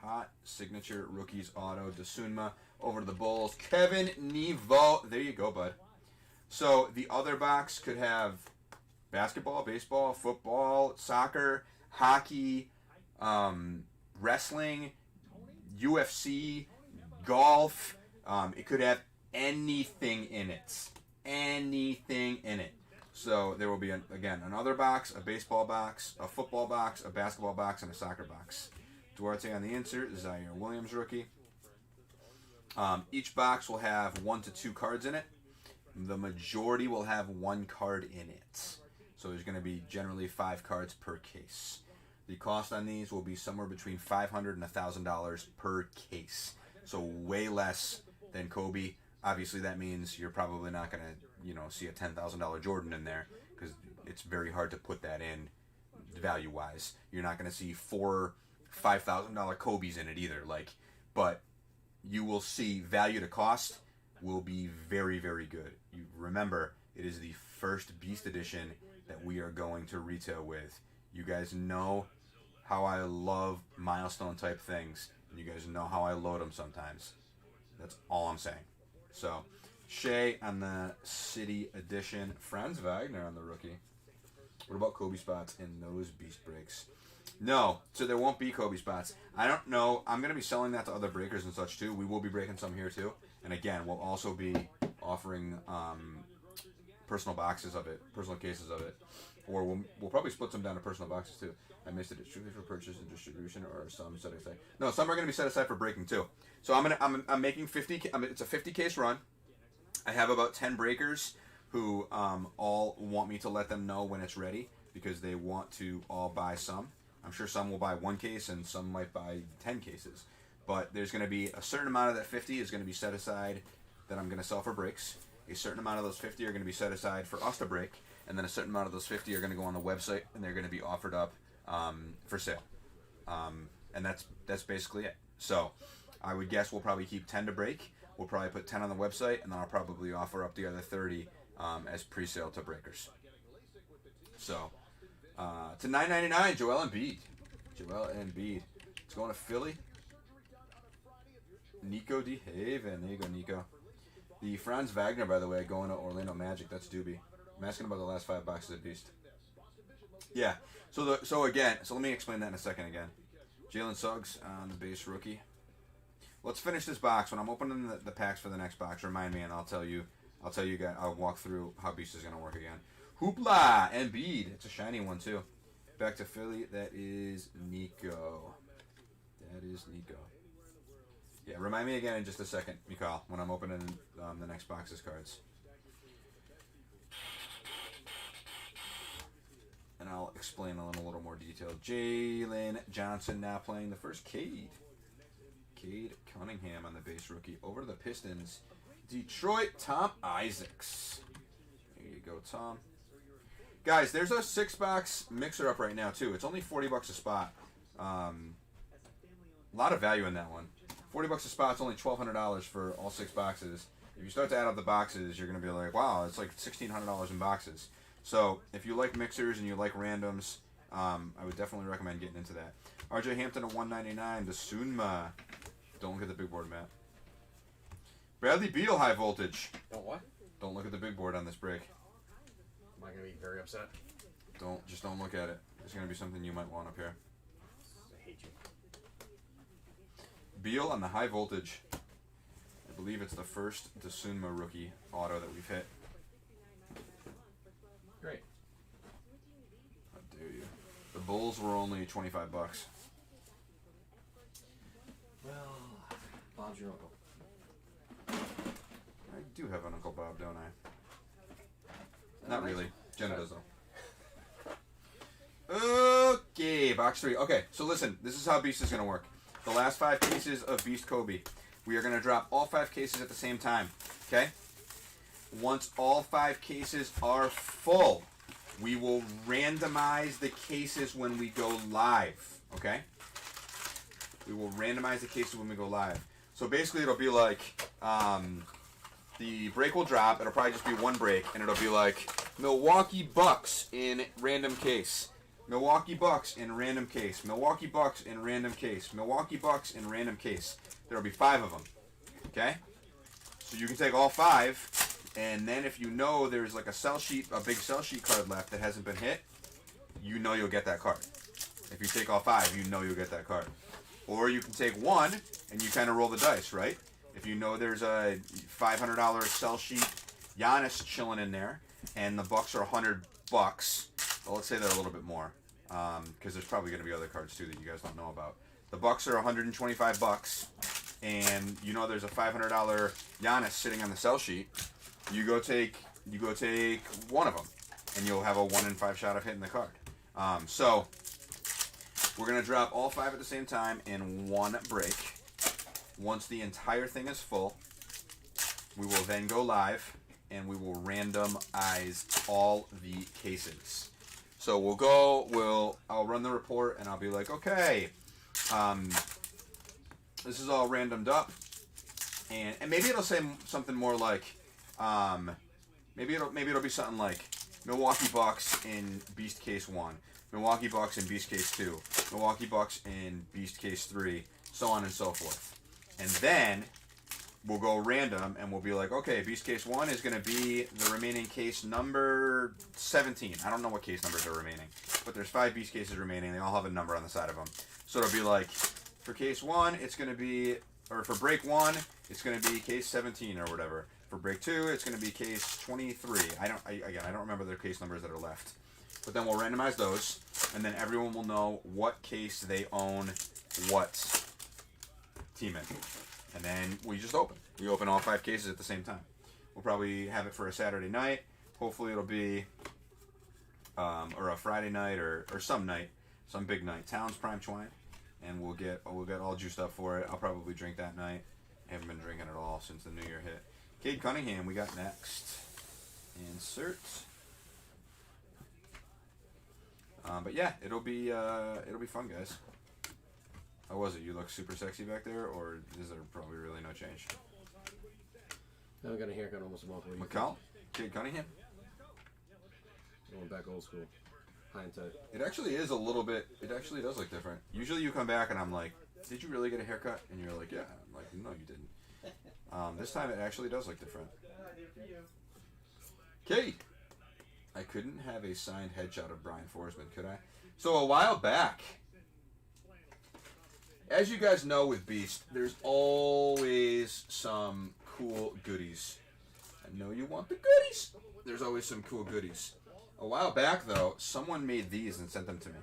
D: Hot signature rookies auto. Dosunma over to the Bulls. Kevin Nevo. There you go, bud. So the other box could have basketball, baseball, football, soccer, hockey, wrestling, UFC, golf. It could have anything in it. Anything in it. So there will be, again, another box, a baseball box, a football box, a basketball box, and a soccer box. Duarte on the insert, Zaire Williams rookie. Each box will have 1 to 2 cards in it. The majority will have 1 card in it. So there's going to be generally 5 cards per case. The cost on these will be somewhere between $500 and $1,000 per case. So way less than Kobe. Obviously, that means you're probably not going to, see a $10,000 Jordan in there because it's very hard to put that in value-wise. You're not going to see 4 $5,000 Kobe's in it either. But you will see value to cost will be very, very good. You remember, it is the first Beast edition that we are going to retail with. You guys know how I love milestone type things. You guys know how I load them sometimes. That's all I'm saying. So, Shea on the City edition. Franz Wagner on the rookie. What about Kobe spots in those Beast breaks? No, so there won't be Kobe spots. I don't know. I'm going to be selling that to other breakers and such too. We will be breaking some here too. And again, we'll also be offering personal boxes of it, personal cases of it. Or we'll probably split some down to personal boxes too. I missed it. It's strictly for purchase and distribution, or some set aside. No, some are going to be set aside for breaking too. So I'm making 50. It's a 50 case run. I have about 10 breakers who all want me to let them know when it's ready because they want to all buy some. I'm sure some will buy 1 case and some might buy 10 cases. But there's going to be a certain amount of that 50 is going to be set aside that I'm going to sell for breaks. A certain amount of those 50 are going to be set aside for us to break. And then a certain amount of those 50 are going to go on the website and they're going to be offered up for sale. And that's basically it. So I would guess we'll probably keep 10 to break. We'll probably put 10 on the website, and then I'll probably offer up the other 30 as pre-sale to breakers. So, to $9.99, Joel Embiid. Joel Embiid. It's going to Philly. Nico D. Haven. There you go, Nico. The Franz Wagner, by the way, going to Orlando Magic. That's Doobie. I'm asking about the last 5 boxes of Beast. Yeah. So let me explain that in a second again. Jalen Suggs on the base rookie. Let's finish this box. When I'm opening the packs for the next box, remind me and I'll tell you guys. I'll walk through how Beast is going to work again. Hoopla! Embiid. It's a shiny one too. Back to Philly. That is Nico. Yeah, remind me again in just a second, Mikal, when I'm opening the next box's cards. And I'll explain in a little more detail. Jalen Johnson now playing the first Cade. Cade Cunningham on the base rookie. Over to the Pistons. Detroit, Tom Isaacs. There you go, Tom. Guys, there's a 6-box mixer up right now, too. It's only $40 a spot. A lot of value in that one. $40 a spot, it's only $1,200 for all 6 boxes. If you start to add up the boxes, you're going to be like, wow, it's like $1,600 in boxes. So, if you like mixers and you like randoms, I would definitely recommend getting into that. RJ Hampton at $199, the Sunma. Don't look at the big board, Matt. Bradley Beal, high voltage.
E: Don't what?
D: Don't look at the big board on this break.
E: Am I going to be very upset?
D: Just don't look at it. There's going to be something you might want up here.
E: I hate you.
D: Beal on the high voltage. I believe it's the first Sunma rookie auto that we've hit.
E: Great.
D: How dare you? The Bulls were only $25.
E: Well, Bob's your uncle.
D: I do have an Uncle Bob, don't I? Not really. Jenna does though. Okay, box 3. Okay, so listen, this is how Beast is going to work. The last 5 cases of Beast Kobe. We are going to drop all 5 cases at the same time. Okay? Once all 5 cases are full, we will randomize the cases when we go live. Okay? We will randomize the cases when we go live. So basically it'll be like, the break will drop. It'll probably just be one break. And it'll be like, Milwaukee Bucks in random case. Milwaukee Bucks in random case. Milwaukee Bucks in random case. Milwaukee Bucks in random case. There'll be 5 of them. Okay? So you can take all 5, and then if you know there's like a big sell sheet card left that hasn't been hit, you know you'll get that card. If you take all 5, you know you'll get that card. Or you can take 1, and you kind of roll the dice, right? If you know there's a $500 sell sheet Giannis chilling in there, and the Bucks are $100, well, let's say they're a little bit more, because there's probably going to be other cards too that you guys don't know about. The Bucks are $125, and you know there's a $500 Giannis sitting on the sell sheet. You go take 1 of them, and you'll have a 1 in 5 shot of hitting the card. So we're gonna drop all 5 at the same time in one break. Once the entire thing is full, we will then go live, and we will randomize all the cases. So I'll run the report, and I'll be like, okay, this is all randomed up, and maybe it'll say something more like, maybe it'll be something like Milwaukee Bucks in Beast Case 1, Milwaukee Bucks in Beast Case 2, Milwaukee Bucks in Beast Case 3, so on and so forth. And then we'll go random, and we'll be like, okay, Beast Case 1 is going to be the remaining case number 17. I don't know what case numbers are remaining, but there's 5 Beast Cases remaining. They all have a number on the side of them. So it'll be like, for Case 1, it's going to be, or for Break 1, it's going to be Case 17 or whatever. For Break 2, it's going to be Case 23. I don't remember the case numbers that are left. But then we'll randomize those, and then everyone will know what case they own what team in. And then we just open. We open all 5 cases at the same time. We'll probably have it for a Saturday night. Hopefully it'll be, or a Friday night, or some night, some big night. Towns Prime Twine, and we'll get all juiced up for it. I'll probably drink that night. I haven't been drinking at all since the new year hit. Cade Cunningham, we got next. Insert. But yeah, it'll be fun, guys. How was it? You look super sexy back there, or is there probably really no change?
E: I haven't got a haircut almost a month. What do you think?
D: McCall? Kate Cunningham?
E: Going back old school. High and tight.
D: It actually is a little bit, it actually does look different. Usually you come back and I'm like, did you really get a haircut? And you're like, yeah. I'm like, no, you didn't. This time it actually does look different. Kate! I couldn't have a signed headshot of Brian Forsman, could I? So a while back, as you guys know with Beast, there's always some cool goodies. I know you want the goodies. There's always some cool goodies. A while back, though, someone made these and sent them to me.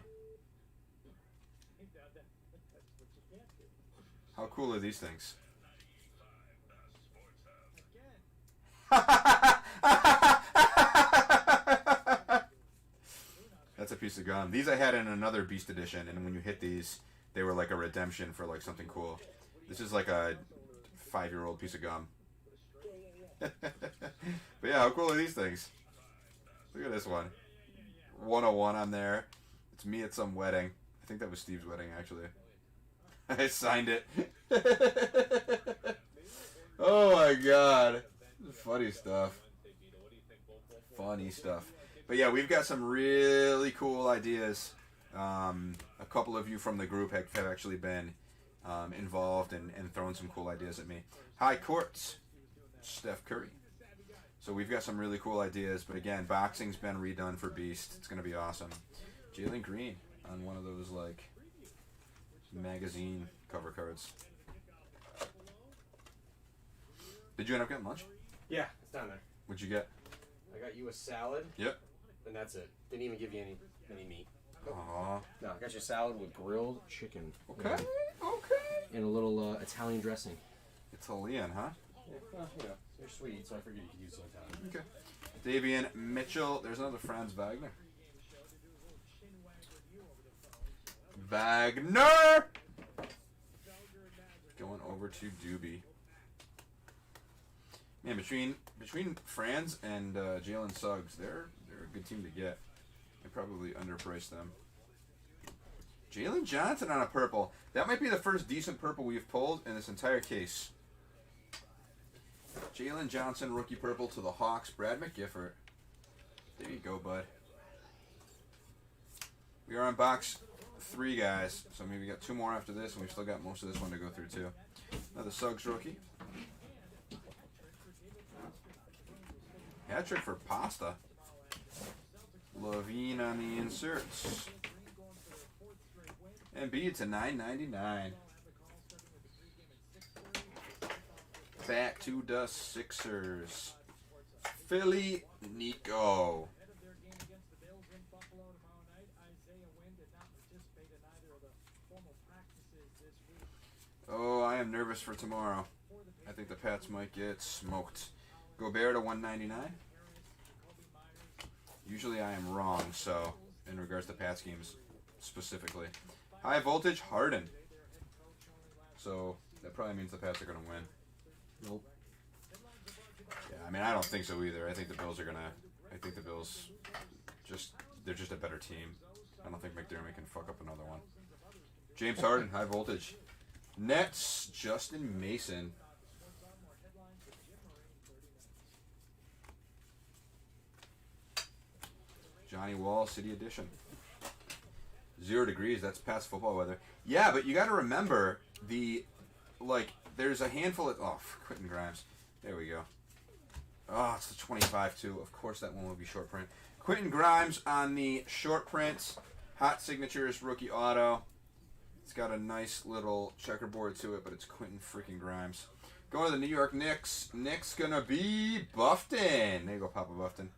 D: How cool are these things? That's a piece of gum. These I had in another Beast edition, and when you hit these, they were like a redemption for like something cool. This is like a 5-year-old piece of gum. But yeah, how cool are these things? Look at this one. 101 on there. It's me at some wedding. I think that was Steve's wedding, actually. I signed it. Oh my god. Funny stuff. Funny stuff. But yeah, we've got some really cool ideas. A couple of you from the group have actually been involved and thrown some cool ideas at me. High courts. Steph Curry. So we've got some really cool ideas. But again, boxing's been redone for Beast. It's going to be awesome. Jalen Green on one of those like magazine cover cards. Did you end up getting lunch?
E: Yeah, it's down there.
D: What'd you get?
E: I got you a salad.
D: Yep.
E: And that's it. Didn't even give you any meat.
D: Aww.
E: No, I got you a salad with grilled chicken.
D: Okay.
E: And,
D: Okay.
E: and a little Italian dressing.
D: Italian, huh?
E: Yeah, well, you know, they're sweet, so I figured you could use some Italian.
D: Okay. Davian Mitchell. There's another Franz Wagner. Wagner! Going over to Doobie. Man, between Franz and Jalen Suggs, they're a good team to get. I probably underpriced them. Jalen Johnson on a purple. That might be the first decent purple we've pulled in this entire case. Jalen Johnson, rookie purple to the Hawks. Brad McGiffert. There you go, bud. We are on box 3, guys. So maybe we got 2 more after this, and we've still got most of this one to go through, too. Another Suggs rookie. Hat trick for Pasta. Levine on the inserts. And B to $9.99. Back to the Sixers. Philly Nico. Oh, I am nervous for tomorrow. I think the Pats might get smoked. Gobert to $199. Usually I am wrong, so in regards to Pats games specifically. High voltage Harden. So that probably means the Pats are going to win.
E: Nope.
D: Yeah, I mean, I don't think so either. I think the Bills are going to... I think the Bills they're just a better team. I don't think McDermott can fuck up another one. James Harden, high voltage. Nets, Justin Mason. Johnny Wall, City Edition. 0 degrees, that's past football weather. Yeah, but you got to remember, there's a handful of... Oh, Quentin Grimes. There we go. Oh, it's the 25, too. Of course that one will be short print. Quentin Grimes on the short print. Hot Signatures, rookie auto. It's got a nice little checkerboard to it, but it's Quentin freaking Grimes. Going to the New York Knicks. Knicks going to be Buffton. There you go, Papa Buffton.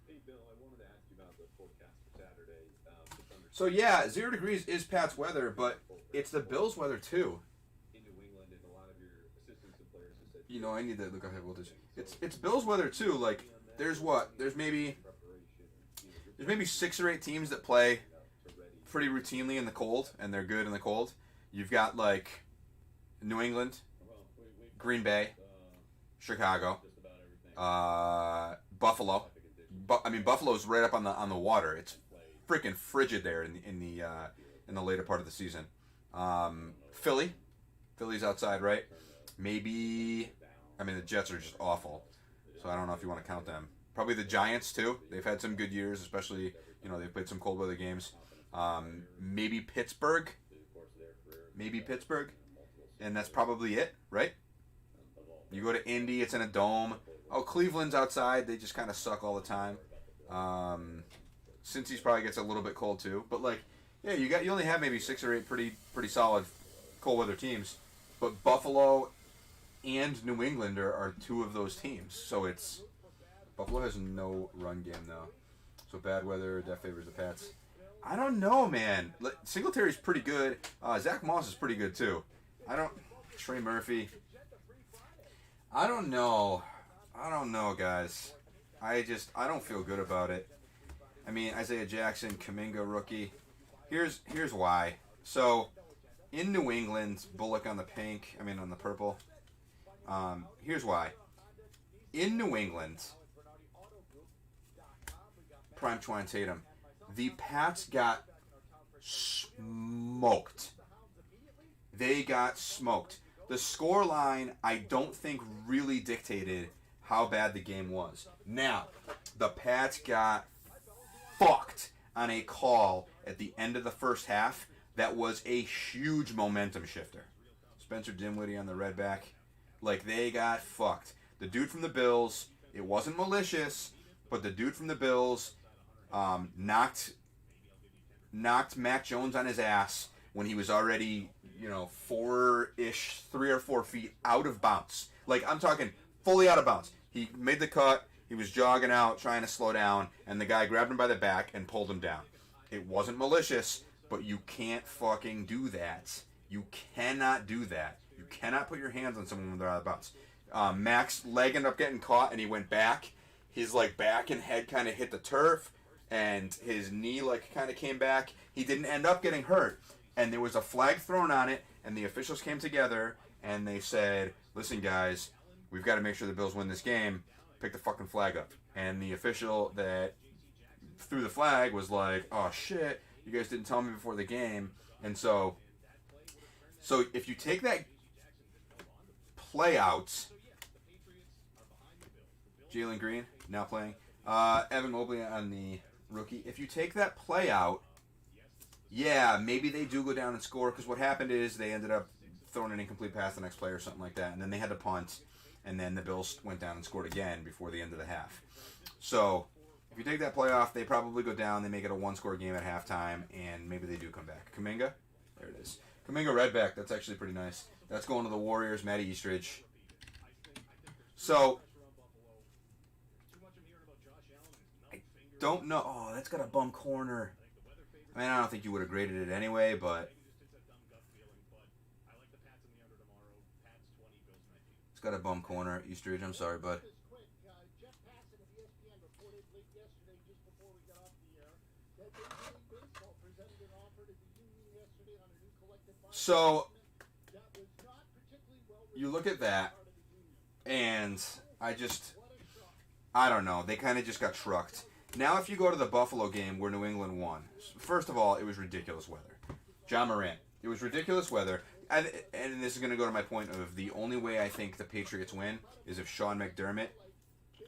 F: Hey, Bill, I wanted to ask you about the forecast for Saturday.
D: So, yeah, 0 degrees is Pat's weather, but it's the Bills' weather, too.
F: In New England, and a lot of your assistants and players have said...
D: You know, I need to look at high voltage. It's Bills' weather, too. Like, there's maybe 6 or 8 teams that play pretty routinely in the cold, and they're good in the cold. You've got, like, New England, Green Bay, Chicago, Buffalo. Buffalo's right up on the water. It's freaking frigid there in the later part of the season. Philly's outside, right? Maybe I mean, the Jets are just awful. So I don't know if you want to count them. Probably the Giants, too. They've had some good years, especially, they've played some cold weather games. Maybe Pittsburgh. And that's probably it, right? You go to Indy, it's in a dome. Oh, Cleveland's outside. They just kind of suck all the time. Cincy's probably gets a little bit cold, too. But, you only have maybe 6 or 8 pretty solid cold weather teams. But Buffalo and New England are 2 of those teams. So Buffalo has no run game, though. So bad weather, that favors the Pats. I don't know, man. Singletary's pretty good. Zach Moss is pretty good, too. Trey Murphy. I don't know, guys. I don't feel good about it. I mean, Isaiah Jackson, Kuminga, rookie. Here's why. So, in New England, Bullock on the purple. Here's why. In New England, prime Twine Tatum, the Pats got smoked. They got smoked. The score line, I don't think, really dictated how bad the game was. Now, the Pats got fucked on a call at the end of the first half that was a huge momentum shifter. Spencer Dinwiddie on the red back. They got fucked. The dude from the Bills, it wasn't malicious, but the dude from the Bills knocked Mac Jones on his ass when he was already, 3 or 4 feet out of bounds. I'm talking fully out of bounds. He made the cut, he was jogging out, trying to slow down, and the guy grabbed him by the back and pulled him down. It wasn't malicious, but you can't fucking do that. You cannot do that. You cannot put your hands on someone when they're out of bounds. Mac's leg ended up getting caught, and he went back. His back and head kind of hit the turf, and his knee kind of came back. He didn't end up getting hurt, and there was a flag thrown on it, and the officials came together, and they said, listen, guys, we've got to make sure the Bills win this game. Pick the fucking flag up. And the official that threw the flag was like, oh, shit, you guys didn't tell me before the game. And so if you take that play out, Jalen Green now playing, Evan Mobley on the rookie. If you take that play out, yeah, maybe they do go down and score, because what happened is they ended up throwing an incomplete pass to the next play or something like that, and then they had to punt, and then the Bills went down and scored again before the end of the half. So if you take that play off, they probably go down, they make it a 1-score game at halftime, and maybe they do come back. Kuminga, there it is. Kuminga Redback, that's actually pretty nice. That's going to the Warriors, Matty Eastridge. So I don't know. Oh, that's got a bum corner. I mean, I don't think you would have graded it anyway, but it's got a bum corner. Eastridge, I'm sorry, bud. So you look at that, and I don't know. They kind of just got trucked. Now, if you go to the Buffalo game where New England won, first of all, it was ridiculous weather. John Morant, it was ridiculous weather. And this is going to go to my point of the only way I think the Patriots win is if Sean McDermott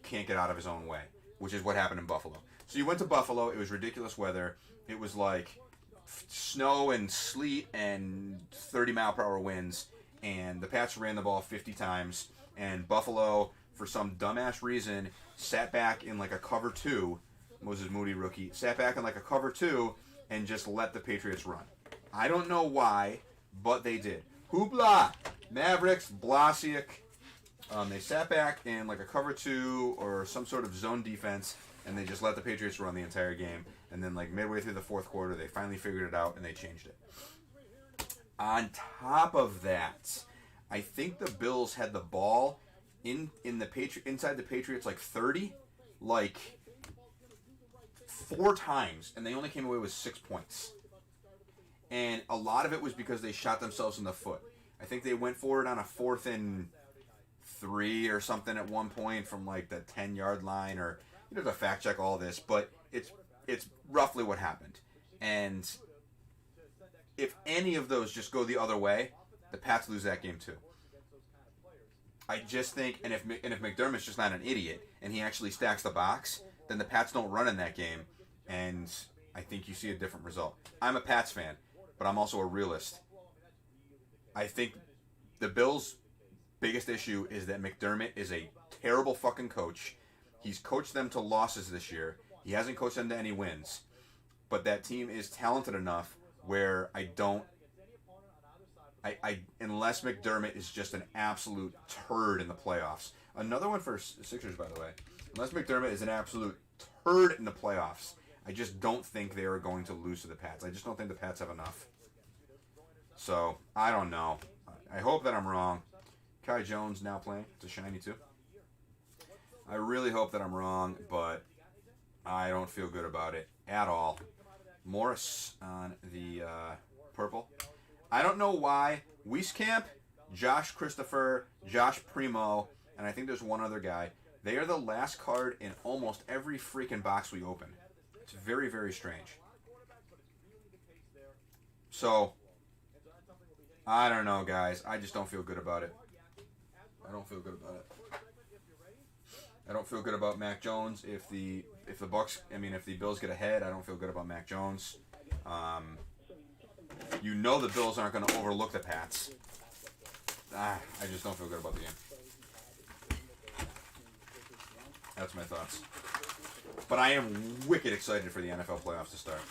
D: can't get out of his own way, which is what happened in Buffalo. So you went to Buffalo, it was ridiculous weather. It was snow and sleet and 30-mile-per-hour winds, and the Pats ran the ball 50 times, and Buffalo, for some dumbass reason, sat back in a cover 2, Moses Moody rookie, sat back in a cover 2 and just let the Patriots run. I don't know why, but they did. Hoopla! Mavericks, Blasiak, they sat back in a cover 2 or some sort of zone defense, and they just let the Patriots run the entire game. And then midway through the fourth quarter, they finally figured it out, and they changed it. On top of that, I think the Bills had the ball inside the Patriots 30, 4 times, and they only came away with 6 points. And a lot of it was because they shot themselves in the foot. I think they went for it on a 4th and 3 or something at one point from the 10-yard line, or you have to fact check all this, but it's roughly what happened. And if any of those just go the other way, the Pats lose that game too. I just think, and if McDermott's just not an idiot and he actually stacks the box, then the Pats don't run in that game, and I think you see a different result. I'm a Pats fan, but I'm also a realist. I think the Bills' biggest issue is that McDermott is a terrible fucking coach. He's coached them to losses this year. He hasn't coached them to any wins. But that team is talented enough where unless McDermott is just an absolute turd in the playoffs. Another one for Sixers, by the way. Unless McDermott is an absolute turd in the playoffs, I just don't think they are going to lose to the Pats. I just don't think the Pats have enough. So, I don't know. I hope that I'm wrong. Kai Jones now playing. It's a shiny too. I really hope that I'm wrong, but I don't feel good about it at all. Morris on the purple. I don't know why. Wieskamp, Josh Christopher, Josh Primo, and I think there's one other guy. They are the last card in almost every freaking box we open. It's very, very strange. So, I don't know, guys. I just don't feel good about it. I don't feel good about it. I don't feel good about Mac Jones. If the Bills get ahead, I don't feel good about Mac Jones. You know the Bills aren't going to overlook the Pats. I just don't feel good about the game. That's my thoughts. But I am wicked excited for the NFL playoffs to start.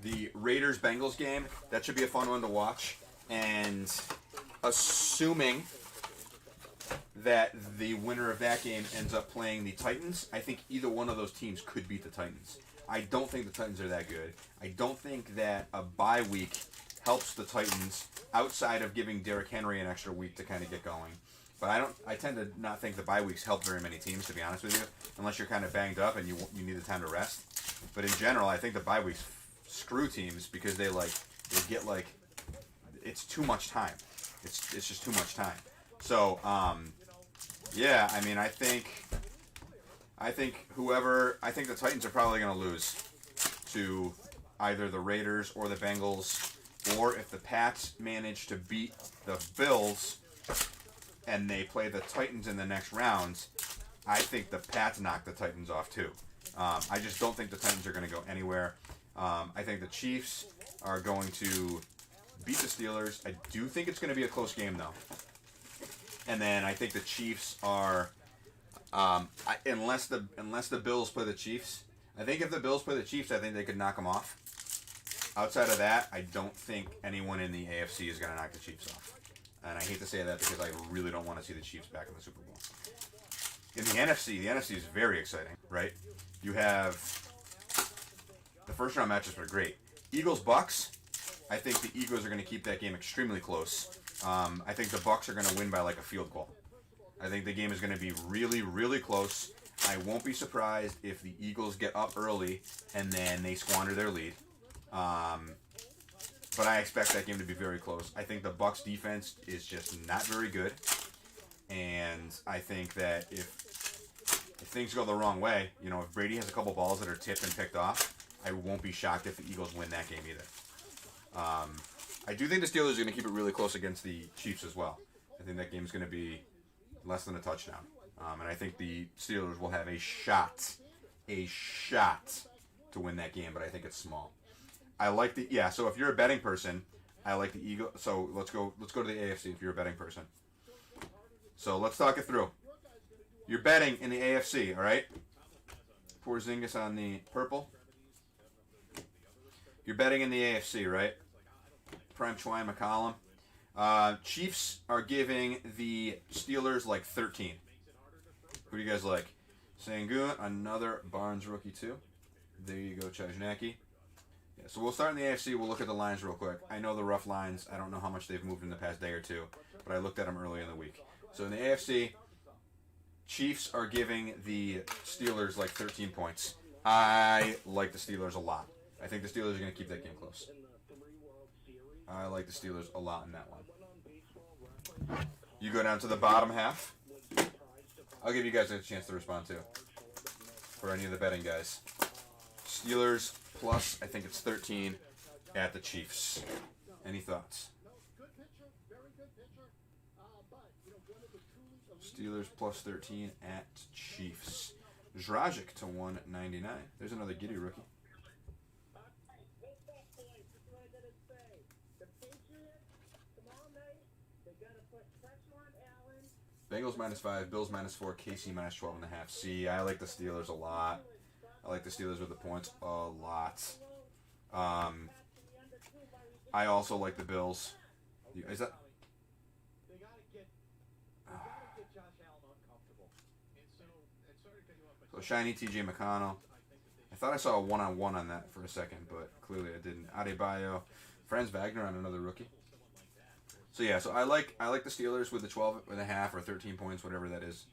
D: The Raiders-Bengals game, that should be a fun one to watch. And assuming that the winner of that game ends up playing the Titans, I think either one of those teams could beat the Titans. I don't think the Titans are that good. I don't think that a bye week helps the Titans outside of giving Derrick Henry an extra week to kind of get going. But I tend to not think the bye weeks help very many teams, to be honest with you, unless you're kind of banged up and you need the time to rest. But in general, I think the bye weeks screw teams because they get it's too much time. It's just too much time. So yeah, I mean, I think the Titans are probably going to lose to either the Raiders or the Bengals, or if the Pats manage to beat the Bills and they play the Titans in the next round, I think the Pats knock the Titans off too. I just don't think the Titans are going to go anywhere. I think the Chiefs are going to beat the Steelers. I do think it's going to be a close game though. And then I think the Chiefs are, unless the Bills play the Chiefs, I think if the Bills play the Chiefs, I think they could knock them off. Outside of that, I don't think anyone in the AFC is going to knock the Chiefs off. And I hate to say that because I really don't want to see the Chiefs back in the Super Bowl. In the NFC is very exciting, right? You have the first round matchups are great. Eagles-Bucks, I think the Eagles are going to keep that game extremely close. I think the Bucks are going to win by like a field goal. I think the game is going to be really, really close. I won't be surprised if the Eagles get up early and then they squander their lead. But I expect that game to be very close. I think the Bucks defense is just not very good. And I think that if things go the wrong way, if Brady has a couple balls that are tipped and picked off, I won't be shocked if the Eagles win that game either. I do think the Steelers are going to keep it really close against the Chiefs as well. I think that game's going to be less than a touchdown. And I think the Steelers will have a shot to win that game, but I think it's small. So if you're a betting person, I like the Eagles. So let's go to the AFC if you're a betting person. So let's talk it through. You're betting in the AFC, all right? Porzingis on the purple. You're betting in the AFC, right? Prime Twine McCollum. Chiefs are giving the Steelers like 13. Who do you guys like? Sangoon, another Barnes rookie too. There you go, Chajnacki. Yeah, so we'll start in the AFC. We'll look at the lines real quick. I know the rough lines. I don't know how much they've moved in the past day or two, but I looked at them early in the week. So in the AFC, Chiefs are giving the Steelers like 13 points. I like the Steelers a lot. I think the Steelers are going to keep that game close. I like the Steelers a lot in that one. You go down to the bottom half. I'll give you guys a chance to respond too. For any of the betting guys. Steelers plus, I think it's 13 at the Chiefs. Any thoughts?
A: Good pitcher, very good pitcher. But,
D: Steelers plus 13 at Chiefs. Dragic to 199. There's another Giddy rookie. Bengals -5, Bills -4, KC -12.5. See, I like the Steelers a lot. I like the Steelers with the points a lot. I also like the Bills. Is that?
A: They gotta get Josh Allen uncomfortable. And sorry to cut you off, but
D: So shiny TJ McConnell. I thought I saw a one-on-one on that for a second, but clearly I didn't. Adebayo, Franz Wagner on another rookie. So yeah, so I like the Steelers with the 12.5 or 13 points, whatever that is.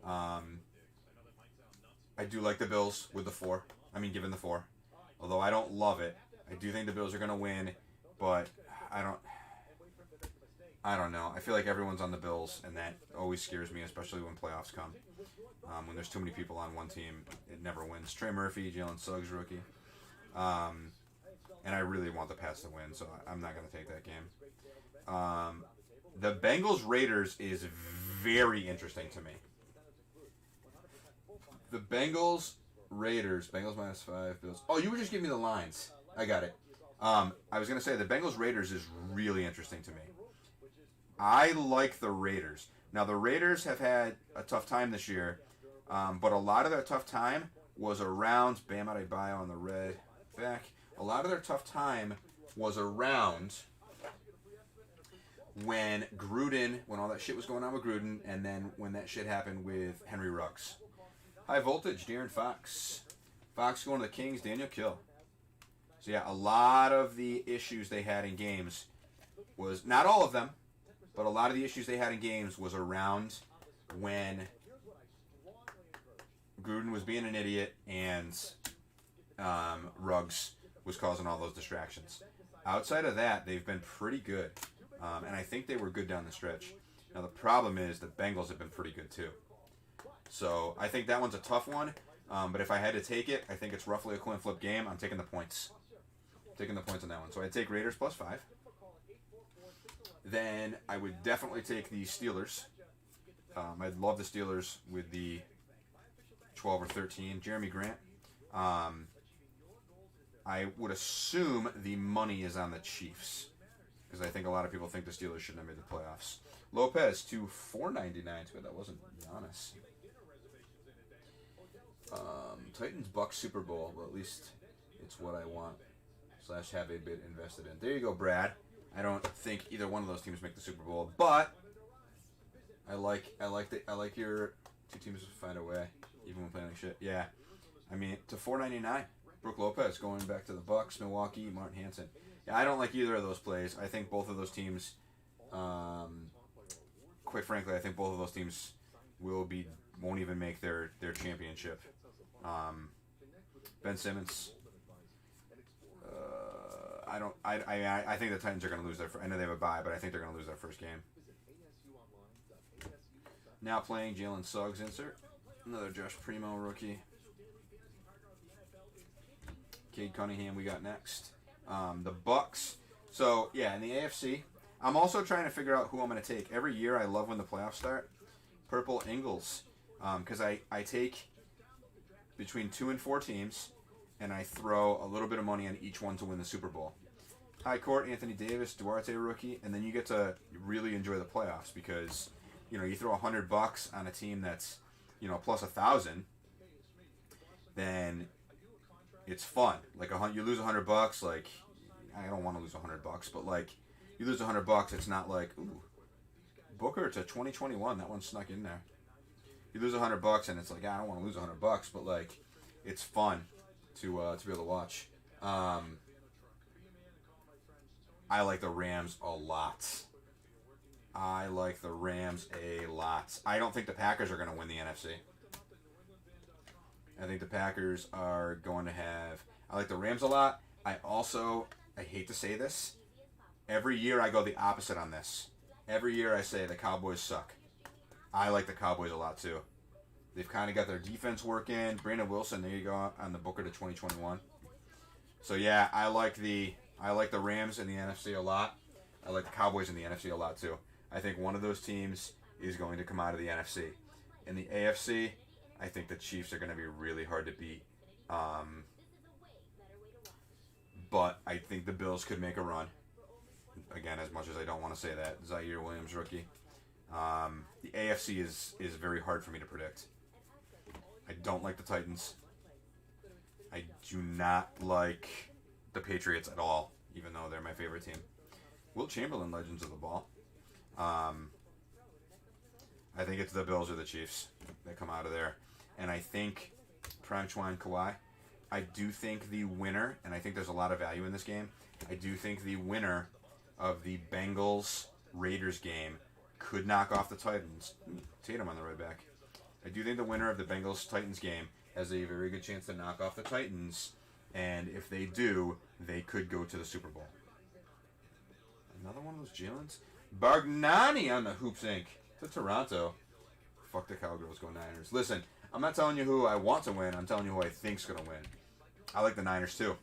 D: I do like the Bills with the 4. I mean, given the 4. Although I don't love it. I do think the Bills are going to win, but I don't know. I feel like everyone's on the Bills, and that always scares me, especially when playoffs come. When there's too many people on one team, it never wins. Trey Murphy, Jalen Suggs rookie. And I really want the Pats to win, so I'm not going to take that game. The Bengals-Raiders is very interesting to me. The Bengals-Raiders, Bengals -5, Bills. Oh, you were just giving me the lines. I got it. I was going to say the Bengals-Raiders is really interesting to me. I like the Raiders. Now, the Raiders have had a tough time this year, but a lot of their tough time was around Bam Adebayo on the red back. A lot of their tough time was around when all that shit was going on with Gruden, and then when that shit happened with Henry Ruggs. High voltage, De'Aaron Fox. Fox going to the Kings, Daniel Kill. So yeah, a lot of the issues they had in games was, not all of them, but a lot of the issues they had in games was around when Gruden was being an idiot and Ruggs was causing all those distractions. Outside of that, they've been pretty good. And I think they were good down the stretch. Now, the problem is the Bengals have been pretty good, too. So, I think that one's a tough one. But if I had to take it, I think it's roughly a coin flip game. I'm taking the points. Taking the points on that one. So, I'd take Raiders +5. Then, I would definitely take the Steelers. I'd love the Steelers with the 12 or 13. Jeremy Grant. I would assume the money is on the Chiefs, because I think a lot of people think the Steelers shouldn't have made the playoffs. Lopez to $4.99. Too bad that wasn't Giannis. Titans Bucks Super Bowl. Well, at least it's what I want / have a bit invested in. There you go, Brad. I don't think either one of those teams make the Super Bowl, but I like your two teams find a way, even when playing like shit. Yeah, I mean to $4.99. Brooke Lopez going back to the Bucks. Milwaukee, Martin Hansen. Yeah, I don't like either of those plays. I think both of those teams, quite frankly, I think both of those teams won't even make their championship. Ben Simmons. I think the Titans are going to lose I know they have a bye, but I think they're going to lose their first game. Now playing Jalen Suggs insert. Another Josh Primo rookie. Cade Cunningham we got next. The Bucks. So, yeah, in the AFC, I'm also trying to figure out who I'm going to take. Every year I love when the playoffs start. Purple Ingles. Because I take between 2 and 4 teams, and I throw a little bit of money on each one to win the Super Bowl. High court, Anthony Davis, Duarte rookie, and then you get to really enjoy the playoffs because, you throw $100 on a team that's, plus 1,000, then it's fun. Like you lose $100, like I don't want to lose $100, but like you lose $100, it's not like ooh, Booker to 2021. That one snuck in there. You lose $100, and it's like I don't want to lose $100, but like it's fun to be able to watch. I like the Rams a lot. I don't think the Packers are going to win the NFC. I think the Packers are going to have... I like the Rams a lot. I hate to say this. Every year I go the opposite on this. Every year I say the Cowboys suck. I like the Cowboys a lot too. They've kind of got their defense working. Brandon Wilson, there you go, on the Booker to 2021. So yeah, I like the Rams in the NFC a lot. I like the Cowboys in the NFC a lot too. I think one of those teams is going to come out of the NFC. In the AFC, I think the Chiefs are going to be really hard to beat. But I think the Bills could make a run. Again, as much as I don't want to say that, Zaire Williams rookie. The AFC is very hard for me to predict. I don't like the Titans. I do not like the Patriots at all, even though they're my favorite team. Wilt Chamberlain, legends of the ball. I think it's the Bills or the Chiefs that come out of there. And I think Prime Chwan Kawhi, I do think the winner, and I think there's a lot of value in this game, I do think the winner of the Bengals-Raiders game could knock off the Titans. Tatum on the right back. I do think the winner of the Bengals-Titans game has a very good chance to knock off the Titans, and if they do, they could go to the Super Bowl. Another one of those Jalen's. Bargnani on the Hoops Inc. to Toronto. Fuck the Cowgirls, go Niners. Listen, I'm not telling you who I want to win. I'm telling you who I think's going to win. I like the Niners too.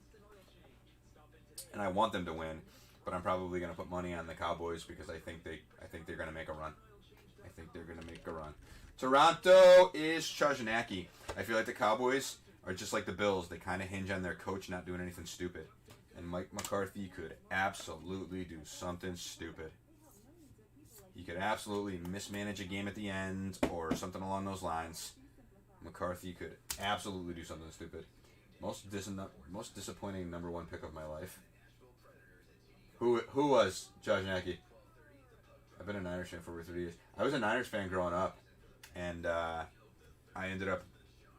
D: And I want them to win, but I'm probably going to put money on the Cowboys because I think they're going to make a run. I think they're going to make a run. Toronto is Chajnacki. I feel like the Cowboys are just like the Bills. They kind of hinge on their coach not doing anything stupid. And Mike McCarthy could absolutely do something stupid. He could absolutely mismanage a game at the end or something along those lines. McCarthy could absolutely do something stupid. Most disappointing number one pick of my life. Who was Chajnacki? I've been a Niners fan for over 30 years. I was a Niners fan growing up, and I ended up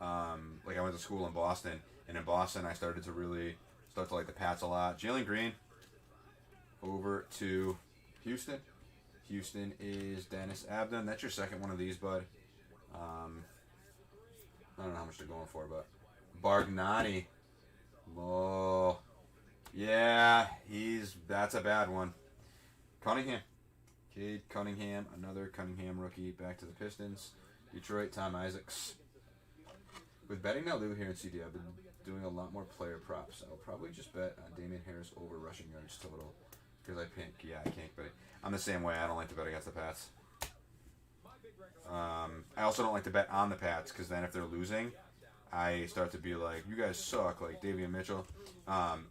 D: I went to school in Boston, and in Boston I started to like the Pats a lot. Jalen Green over to Houston. Houston is Dennis Abdon. That's your second one of these, bud. I don't know how much they're going for, but Bargnani. Oh, yeah, that's a bad one. Cunningham. Cade Cunningham, another Cunningham rookie, back to the Pistons. Detroit, Tom Isaacs. With betting now, Lou here in CD, I've been doing a lot more player props. I'll probably just bet on Damian Harris over rushing yards total. Because I can't bet it. I'm the same way. I don't like to bet against the Pats. I also don't like to bet on the Pats because then if they're losing, I start to be like, you guys suck, like Davian Mitchell.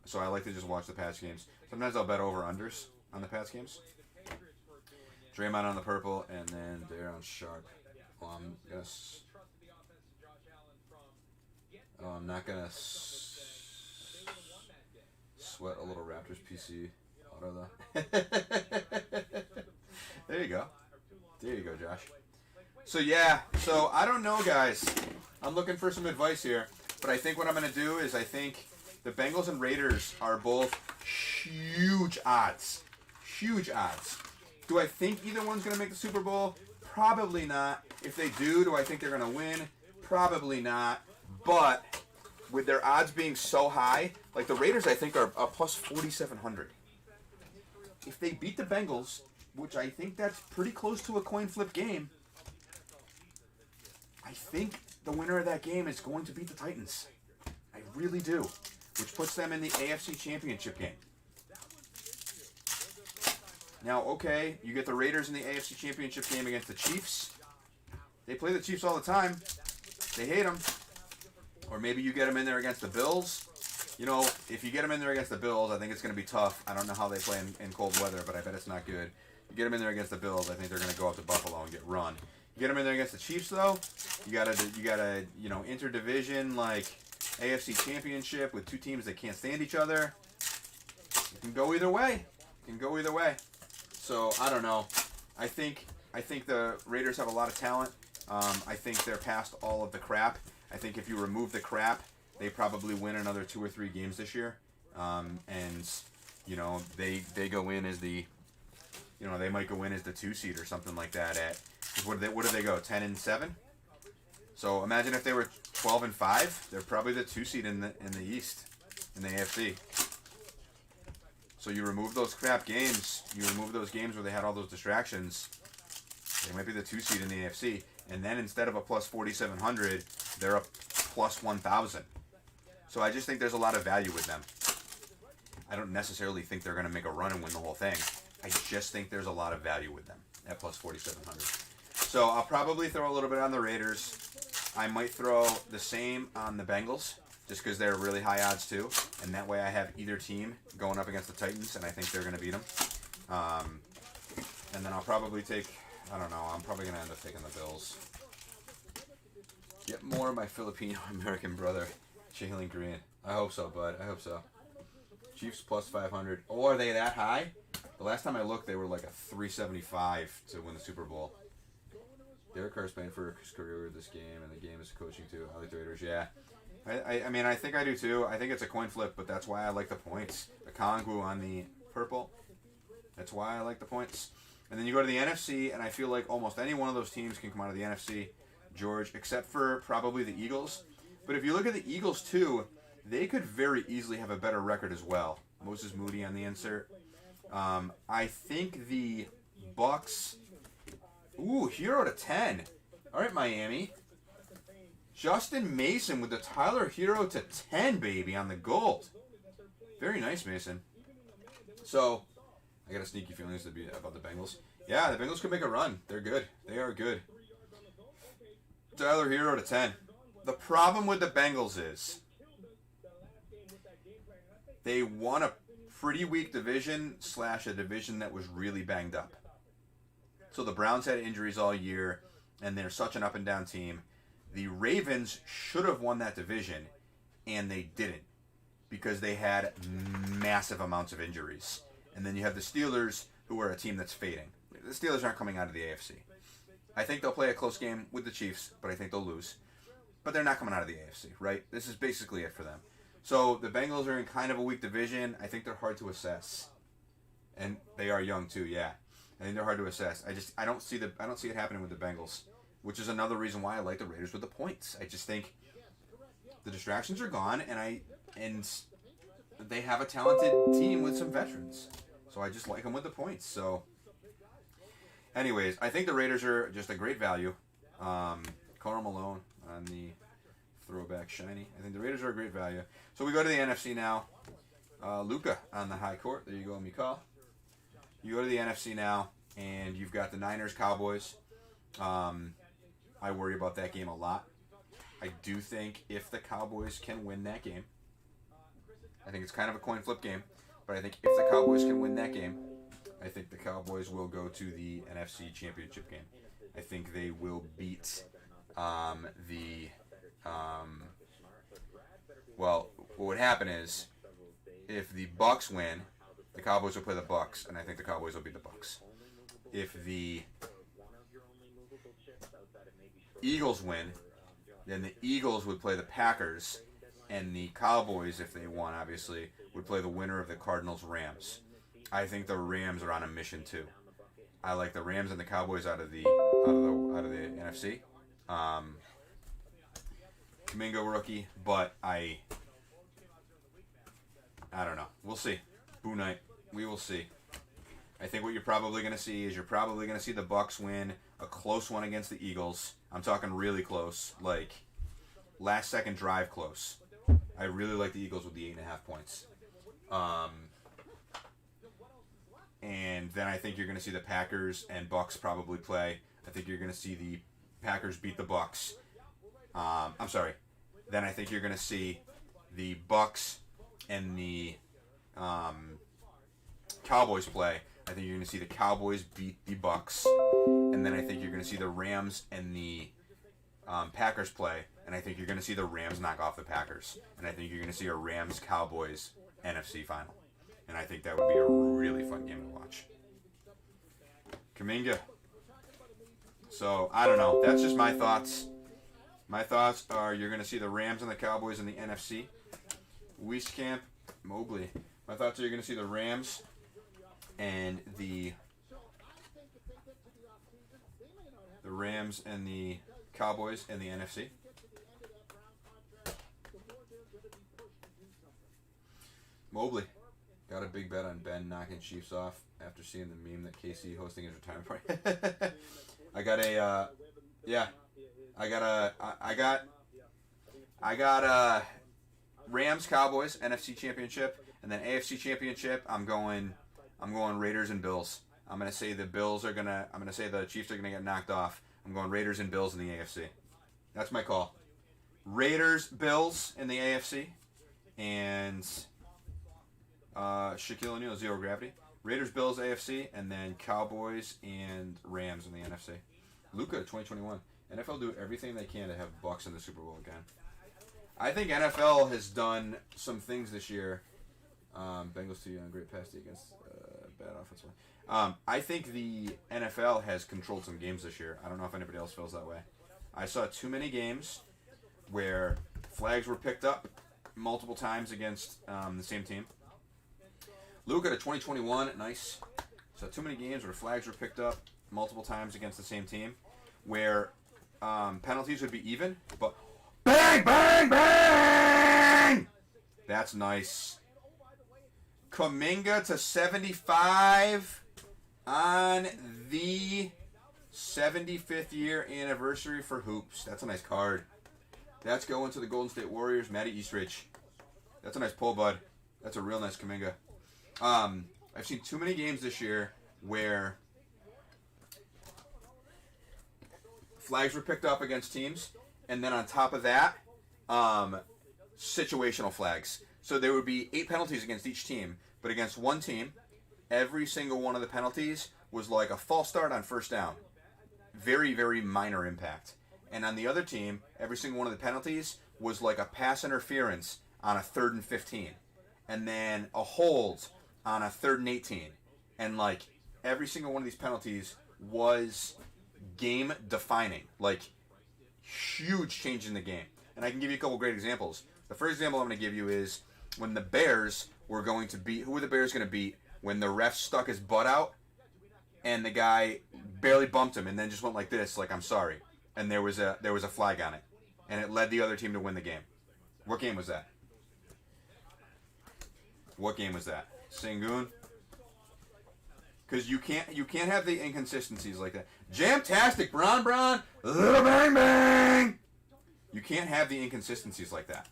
D: So I like to just watch the Pats games. Sometimes I'll bet over-unders on the Pats games. Draymond on the purple, and then Darren Sharp. I'm not going to sweat a little Raptors PC auto, though. There you go. There you go, Josh. So I don't know, guys. I'm looking for some advice here. But I think what I'm going to do is I think the Bengals and Raiders are both huge odds. Huge odds. Do I think either one's going to make the Super Bowl? Probably not. If they do I think they're going to win? Probably not. But with their odds being so high, like the Raiders I think are plus 4,700. If they beat the Bengals, which I think that's pretty close to a coin flip game, I think the winner of that game is going to beat the Titans. I really do. Which puts them in the AFC Championship game. Now, okay, you get the Raiders in the AFC Championship game against the Chiefs. They play the Chiefs all the time. They hate them. Or maybe you get them in there against the Bills. You know, if you get them in there against the Bills, I think it's going to be tough. I don't know how they play in cold weather, but I bet it's not good. You get them in there against the Bills, I think they're going to go up to Buffalo and get run. You get them in there against the Chiefs, though, you gotta interdivision, like AFC Championship with two teams that can't stand each other. It can go either way. So I don't know. I think the Raiders have a lot of talent. I think they're past all of the crap. I think if you remove the crap, they probably win another 2 or 3 games this year. They go in as the, they might go in as the 2 seed or something like that. What do they go? 10-7. So imagine if they were 12-5. They're probably the 2 seed in the East, in the AFC. So you remove those crap games. You remove those games where they had all those distractions. They might be the 2 seed in the AFC. And then instead of a plus 4,700, they're a plus 1,000. So I just think there's a lot of value with them. I don't necessarily think they're going to make a run and win the whole thing. I just think there's a lot of value with them at plus 4,700. So I'll probably throw a little bit on the Raiders. I might throw the same on the Bengals, just because they're really high odds too. And that way I have either team going up against the Titans, and I think they're going to beat them. And then I'll probably take, I don't know, I'm probably going to end up taking the Bills. Get more of my Filipino-American brother, Jalen Green. I hope so, bud. I hope so. Chiefs plus 500. Oh, are they that high? The last time I looked, they were like a 375 to win the Super Bowl. Derek Carr's playing for his career this game, and the game is coaching too. I like the Raiders, yeah. I mean, I think I do too. I think it's a coin flip, but that's why I like the points. The Kongwu on the purple. That's why I like the points. And then you go to the NFC, and I feel like almost any one of those teams can come out of the NFC, George, except for probably the Eagles. But if you look at the Eagles too, they could very easily have a better record as well. Moses Moody on the insert. I think the Bucks. Ooh, hero to 10. All right, Miami. Justin Mason with the Tyler Hero to 10, baby, on the gold. Very nice, Mason. So, I got a sneaky feeling about the Bengals. Yeah, the Bengals could make a run. They're good. They are good. Tyler Hero to 10. The problem with the Bengals is they won a pretty weak division / a division that was really banged up. So the Browns had injuries all year, and they're such an up-and-down team. The Ravens should have won that division, and they didn't because they had massive amounts of injuries. And then you have the Steelers, who are a team that's fading. The Steelers aren't coming out of the AFC. I think they'll play a close game with the Chiefs, but I think they'll lose. But they're not coming out of the AFC, right? This is basically it for them. So the Bengals are in kind of a weak division. I think they're hard to assess. And they are young too, yeah. I think they're hard to assess. I don't see it happening with the Bengals, which is another reason why I like the Raiders with the points. I just think the distractions are gone, and they have a talented team with some veterans. So I just like them with the points. So, anyways, I think the Raiders are just a great value. Karl Malone on the throwback shiny. I think the Raiders are a great value. So we go to the NFC now. Luka on the high court. There you go, Mikal. You go to the NFC now, and you've got the Niners, Cowboys. I worry about that game a lot. I do think if the Cowboys can win that game, I think it's kind of a coin flip game, but I think if the Cowboys can win that game, I think the Cowboys will go to the NFC Championship game. I think they will beat well, what would happen is if the Bucks win, the Cowboys will play the Bucks, and I think the Cowboys will beat the Bucks. If the Eagles win, then the Eagles would play the Packers, and the Cowboys, if they won, obviously, would play the winner of the Cardinals-Rams. I think the Rams are on a mission too. I like the Rams and the Cowboys out of the NFC. Kuminga rookie, but I don't know. We'll see. Boo night. We will see. I think what you're probably going to see is the Bucks win a close one against the Eagles. I'm talking really close, like last second drive close. I really like the Eagles with the 8.5 points. And then I think you're going to see the Packers and Bucks probably play. I think you're going to see the Packers beat the Bucks. Then I think you're going to see the Bucks and the Cowboys play. I think you're going to see the Cowboys beat the Bucks. And then I think you're going to see the Rams and the Packers play. And I think you're going to see the Rams knock off the Packers. And I think you're going to see a Rams-Cowboys NFC final. And I think that would be a really fun game to watch. Kuminga. So, I don't know. That's just my thoughts. My thoughts are you're going to see the Rams and the Cowboys in the NFC. Wieskamp, Mobley. My thoughts are you're going to see the Rams and the Cowboys in the NFC. Mobley. Got a big bet on Ben knocking Chiefs off after seeing the meme that KC hosting his retirement party. I got Rams Cowboys NFC Championship, and then AFC Championship. I'm going Raiders and Bills. I'm gonna say the Chiefs are gonna get knocked off. I'm going Raiders and Bills in the AFC. That's my call. Raiders, Bills in the AFC, and Shaquille O'Neal, zero gravity. Raiders, Bills, AFC, and then Cowboys and Rams in the NFC. Luka, 2021. NFL do everything they can to have Bucks in the Super Bowl again. I think NFL has done some things this year. Bengals to great pass D against bad offense. I think the NFL has controlled some games this year. I don't know if anybody else feels that way. I saw too many games where flags were picked up multiple times against the same team. Luka to 2021, nice. So too many games where flags were picked up multiple times against the same team, where penalties would be even, but bang, bang, bang! That's nice. Kuminga to 75 on the 75th year anniversary for Hoops. That's a nice card. That's going to the Golden State Warriors, Matty Eastridge. That's a nice pull, bud. That's a real nice Kuminga. I've seen too many games this year where flags were picked up against teams, and then on top of that, situational flags. So there would be 8 penalties against each team, but against one team, every single one of the penalties was like a false start on first down. Very, very minor impact. And on the other team, every single one of the penalties was like a pass interference on a 3rd and 15. And then a hold on a 3rd and 18. And like every single one of these penalties was game defining. Like huge change in the game. And I can give you a couple great examples. The first example I'm going to give you is when the Bears were going to beat, who were the Bears going to beat when the ref stuck his butt out and the guy barely bumped him and then just went like this, like I'm sorry. And there was a flag on it. And it led the other team to win the game. What game was that? What game was that? Sengun? Because you can't have the inconsistencies like that. Jam-tastic, Bron, little bang bang. You can't have the inconsistencies like that.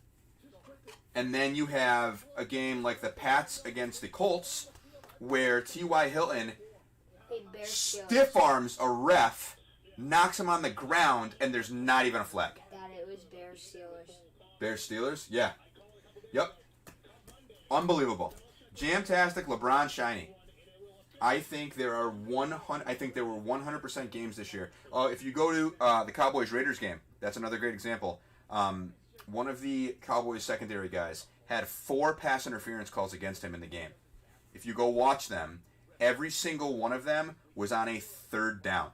D: And then you have a game like the Pats against the Colts, where T.Y. Hilton stiff arms a ref, knocks him on the ground, and there's not even a flag.
G: That it was Bears Steelers.
D: Bears Steelers? Yeah. Yep. Unbelievable. Jam-tastic, LeBron shiny. I think there are 100. I think there were 100% games this year. If you go to the Cowboys Raiders game, that's another great example. One of the Cowboys secondary guys had 4 pass interference calls against him in the game. If you go watch them, every single one of them was on a 3rd down.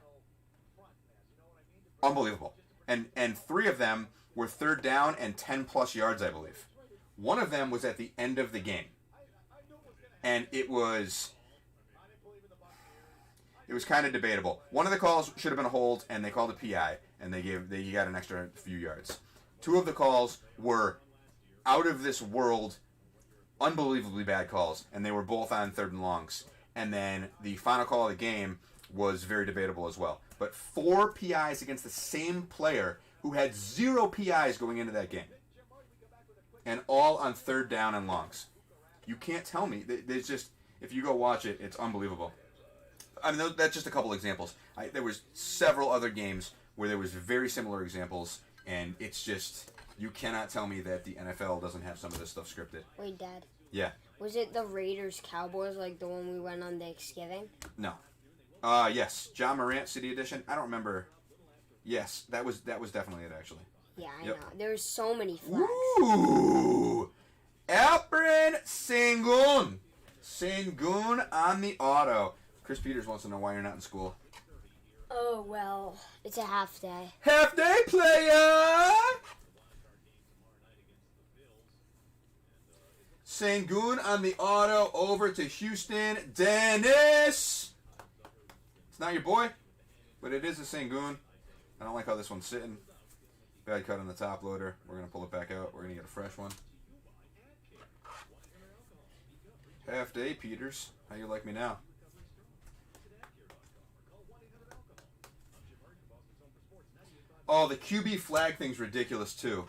D: Unbelievable. And 3 of them were 3rd down and 10 plus yards, I believe. One of them was at the end of the game. And it was kind of debatable. One of the calls should have been a hold, and they called a PI, and he got an extra few yards. 2 of the calls were out of this world, unbelievably bad calls, and they were both on 3rd and longs. And then the final call of the game was very debatable as well. But 4 PIs against the same player who had 0 PIs going into that game. And all on 3rd down and longs. You can't tell me. There's just, if you go watch it, it's unbelievable. I mean, that's just a couple examples. There was several other games where there was very similar examples, and it's just, you cannot tell me that the NFL doesn't have some of this stuff scripted.
G: Wait, Dad.
D: Yeah.
G: Was it the Raiders-Cowboys, like the one we went on Thanksgiving?
D: No. Yes. John Morant City Edition. I don't remember. Yes, that was definitely it, actually.
G: Yeah, I know. There's so many flags.
D: Ooh! Alperen Sengun. Sengun on the auto. Chris Peters wants to know why you're not in school.
G: Oh, well, it's a half day.
D: Half day, player! Sengun on the auto over to Houston. Dennis! It's not your boy, but it is a Sengun. I don't like how this one's sitting. Bad cut on the top loader. We're going to pull it back out. We're going to get a fresh one. Half day, Peters. How you like me now? Oh, the QB flag thing's ridiculous, too.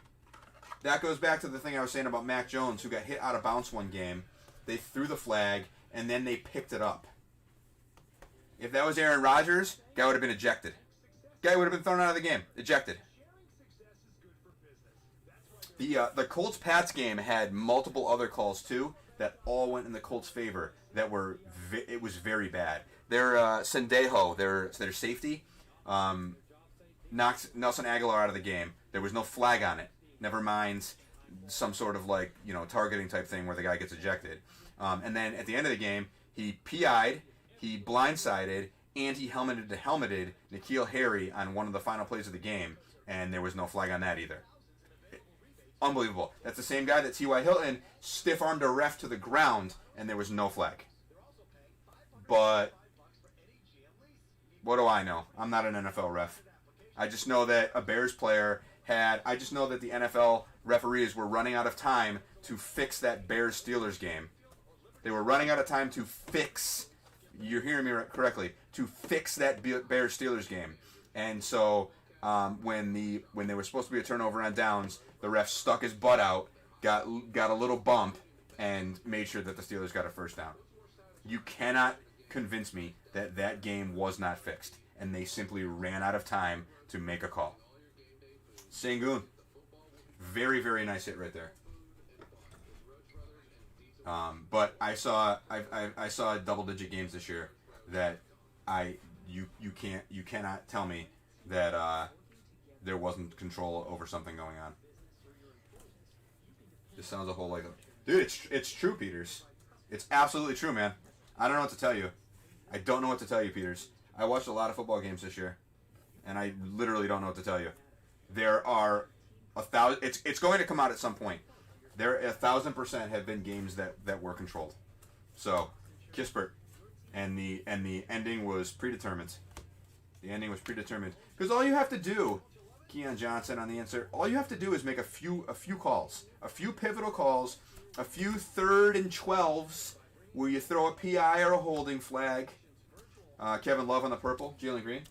D: That goes back to the thing I was saying about Mac Jones, who got hit out of bounds one game. They threw the flag, and then they picked it up. If that was Aaron Rodgers, guy would have been ejected. Guy would have been thrown out of the game, ejected. The Colts Pats game had multiple other calls too that all went in the Colts' favor. That were it was very bad. Their Sendejo, their safety, knocked Nelson Aguilar out of the game. There was no flag on it. Never mind some sort of targeting type thing where the guy gets ejected. And then at the end of the game, he PI'd, he blindsided, and he helmeted N'Keal Harry on one of the final plays of the game, and there was no flag on that either. Unbelievable. That's the same guy that T.Y. Hilton stiff-armed a ref to the ground, and there was no flag. But what do I know? I'm not an NFL ref. I just know that a Bears player I just know that the NFL referees were running out of time to fix that Bears-Steelers game. They were running out of time to fix, you're hearing me correctly, to fix that Bears-Steelers game. And so when there was supposed to be a turnover on downs, the ref stuck his butt out, got a little bump, and made sure that the Steelers got a first down. You cannot convince me that that game was not fixed, and they simply ran out of time to make a call. Sengun. Very, very nice hit right there. But I saw double-digit games this year that you cannot tell me that there wasn't control over something going on. This sounds a whole like dude. It's true, Peters. It's absolutely true, man. I don't know what to tell you. I don't know what to tell you, Peters. I watched a lot of football games this year, and I literally don't know what to tell you. There are 1,000. It's going to come out at some point. There 1,000% have been games that were controlled. So, Kispert, and the ending was predetermined. The ending was predetermined because all you have to do, Keon Johnson on the insert, all you have to do is make a few calls, a few pivotal calls, a few 3rd and 12s where you throw a PI or a holding flag. Kevin Love on the purple, Jalen Green.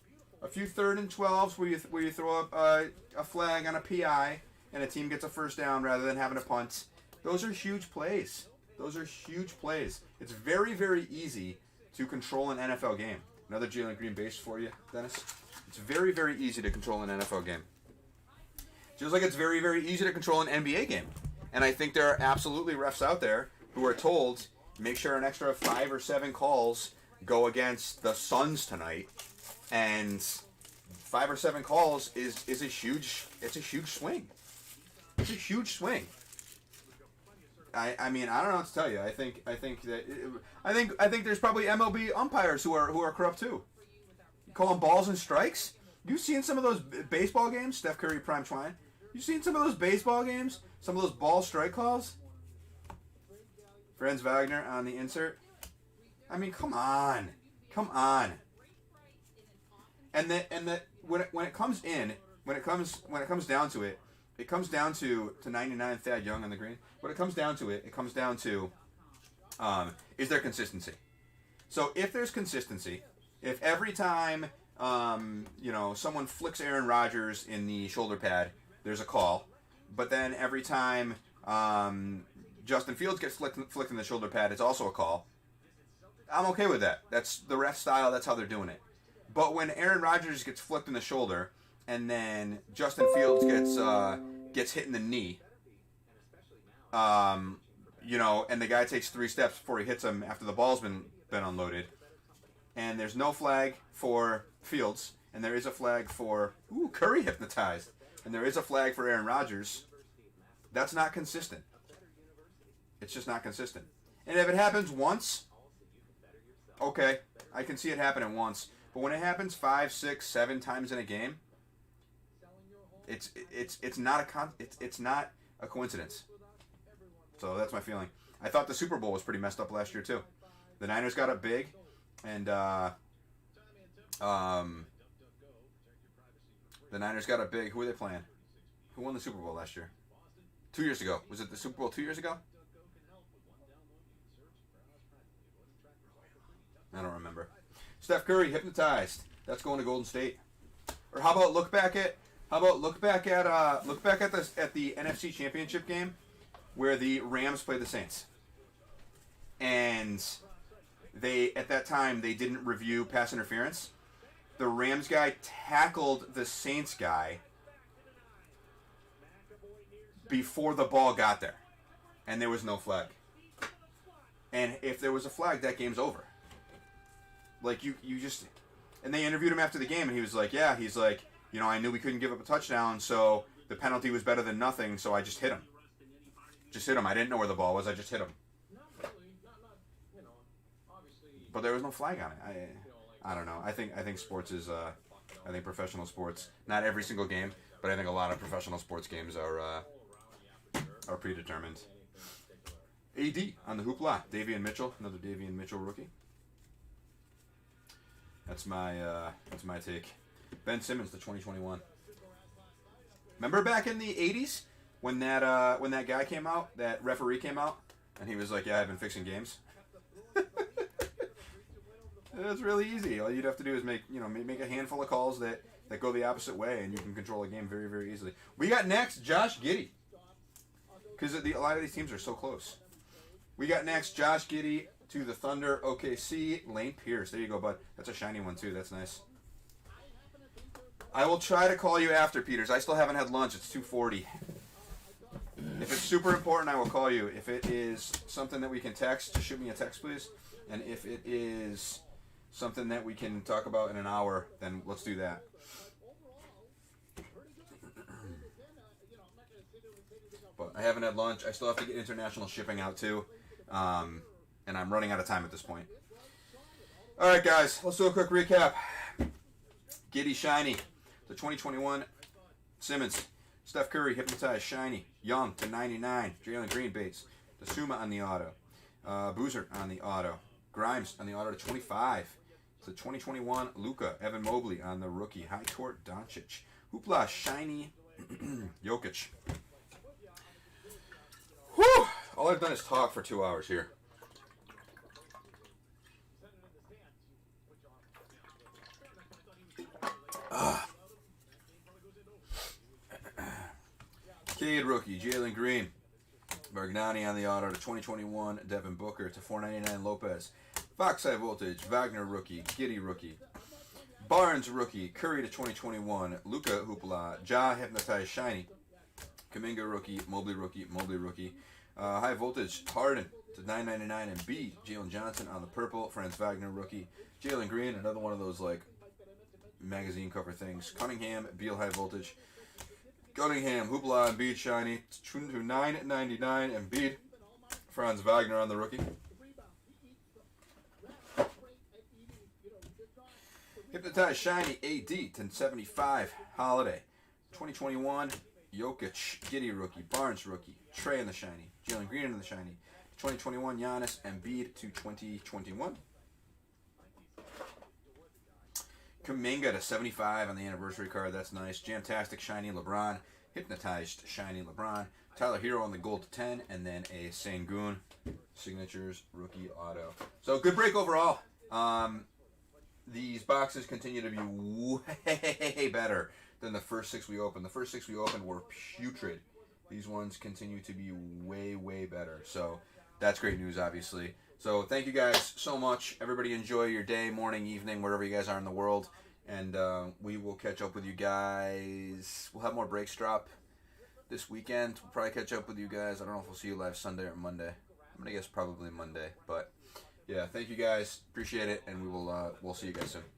D: A few 3rd and 12s where you throw up a flag on a PI and a team gets a first down rather than having a punt. Those are huge plays. Those are huge plays. It's very, very easy to control an NFL game. Another Jalen Green base for you, Dennis. It's very, very easy to control an NFL game. Just like it's very, very easy to control an NBA game. And I think there are absolutely refs out there who are told, make sure an extra 5 or 7 calls go against the Suns tonight. And 5 or 7 calls is a huge swing. It's a huge swing. I mean, I don't know what to tell you. I think there's probably MLB umpires who are corrupt too. You call them balls and strikes. You've seen some of those baseball games, Steph Curry, Prime Twine. You've seen some of those baseball games, some of those ball strike calls. Franz Wagner on the insert. I mean, come on. And when it comes down to it, it comes down to 99 Thad Young on the green. When it comes down to it, it comes down to is there consistency? So if there's consistency, if every time someone flicks Aaron Rodgers in the shoulder pad, there's a call, but then every time Justin Fields gets flicked in the shoulder pad, it's also a call. I'm okay with that. That's the ref style. That's how they're doing it. But when Aaron Rodgers gets flicked in the shoulder, and then Justin Fields gets hit in the knee, and the guy takes 3 steps before he hits him after the ball's been unloaded, and there's no flag for Fields, and there is a flag for Curry hypnotized, and there is a flag for Aaron Rodgers. That's not consistent. It's just not consistent. And if it happens once, okay, I can see it happening once. But when it happens 5, 6, 7 times in a game, it's not a coincidence. So that's my feeling. I thought the Super Bowl was pretty messed up last year too. The Niners got up big, and the Niners got up big. Who were they playing? Who won the Super Bowl last year? 2 years ago. Was it the Super Bowl 2 years ago? I don't remember. Steph Curry hypnotized. That's going to Golden State. Or how about look back at the NFC Championship game where the Rams played the Saints. And at that time they didn't review pass interference. the Rams guy tackled the Saints guy before the ball got there, and there was no flag. And if there was a flag, that game's over. Like, you just... And they interviewed him after the game, and he was like, yeah, he's like, you know, I knew we couldn't give up a touchdown, so the penalty was better than nothing, so I just hit him. Just hit him. I didn't know where the ball was. I just hit him.
B: Not really. Not you know, obviously.
D: But there was no flag on it. I don't know. I think sports is... I think professional sports, not every single game, but I think a lot of professional sports games are predetermined. AD on the hoopla. Davian Mitchell, another Davian Mitchell rookie. That's my take. Ben Simmons, the 2021. Remember back in the 80s when that guy came out, that referee came out, and he was like, "Yeah, I've been fixing games." It's really easy. All you'd have to do is make a handful of calls that go the opposite way, and you can control a game very, very easily. We got next Josh Giddey, because a lot of these teams are so close. We got next Josh Giddey to the Thunder, OKC, Lane Pierce. There you go, bud. That's a shiny one, too. That's nice. I will try to call you after, Peters. I still haven't had lunch. It's 2:40. If it's super important, I will call you. If it is something that we can text, just shoot me a text, please. And if it is something that we can talk about in an hour, then let's do that. But I haven't had lunch. I still have to get international shipping out, too. And I'm running out of time at this point. All right, guys. Let's do a quick recap. Giddey Shiny. The 2021 Simmons. Steph Curry, hypnotized, shiny. Young to 99. Jalen Green baits. Dasuma on the auto. Boozer on the auto. Grimes on the auto to 25. It's the 2021 Luka. Evan Mobley on the rookie. High court Doncic. Hoopla shiny Jokic. Whew! All I've done is talk for 2 hours here. Cade rookie, Jalen Green. Bergnani on the auto to 2021, Devin Booker to 499 Lopez. Fox High Voltage, Wagner rookie, Giddey rookie. Barnes rookie, Curry to 2021, Luka Hoopla, Ja hypnotized shiny. Kuminga rookie, Mobley rookie, Mobley rookie. High Voltage, Harden to 999 and B. Jalen Johnson on the purple, Franz Wagner rookie. Jalen Green, another one of those like magazine cover things. Cunningham, Beal High Voltage. Cunningham, Hoopla, and Embiid shiny to 999 and Embiid. Franz Wagner on the rookie. Hypnotized shiny AD 1075 Holiday 2021 Jokic Giddey rookie, Barnes rookie, Trey in the shiny, Jalen Green in the shiny. 2021 Giannis Embiid to 2021. Kuminga to 75 on the anniversary card. That's nice. Jamtastic shiny LeBron. Hypnotized shiny LeBron. Tyler Hero on the gold to 10. And then a Sengun signatures rookie auto. So good break overall. These boxes continue to be way better than the first 6 we opened. The first 6 we opened were putrid. These ones continue to be way, way better. So that's great news, obviously. So thank you guys so much. Everybody enjoy your day, morning, evening, wherever you guys are in the world. And we will catch up with you guys. We'll have more breaks drop this weekend. We'll probably catch up with you guys. I don't know if we'll see you live Sunday or Monday. I'm going to guess probably Monday. But yeah, thank you guys. Appreciate it. And we'll see you guys soon.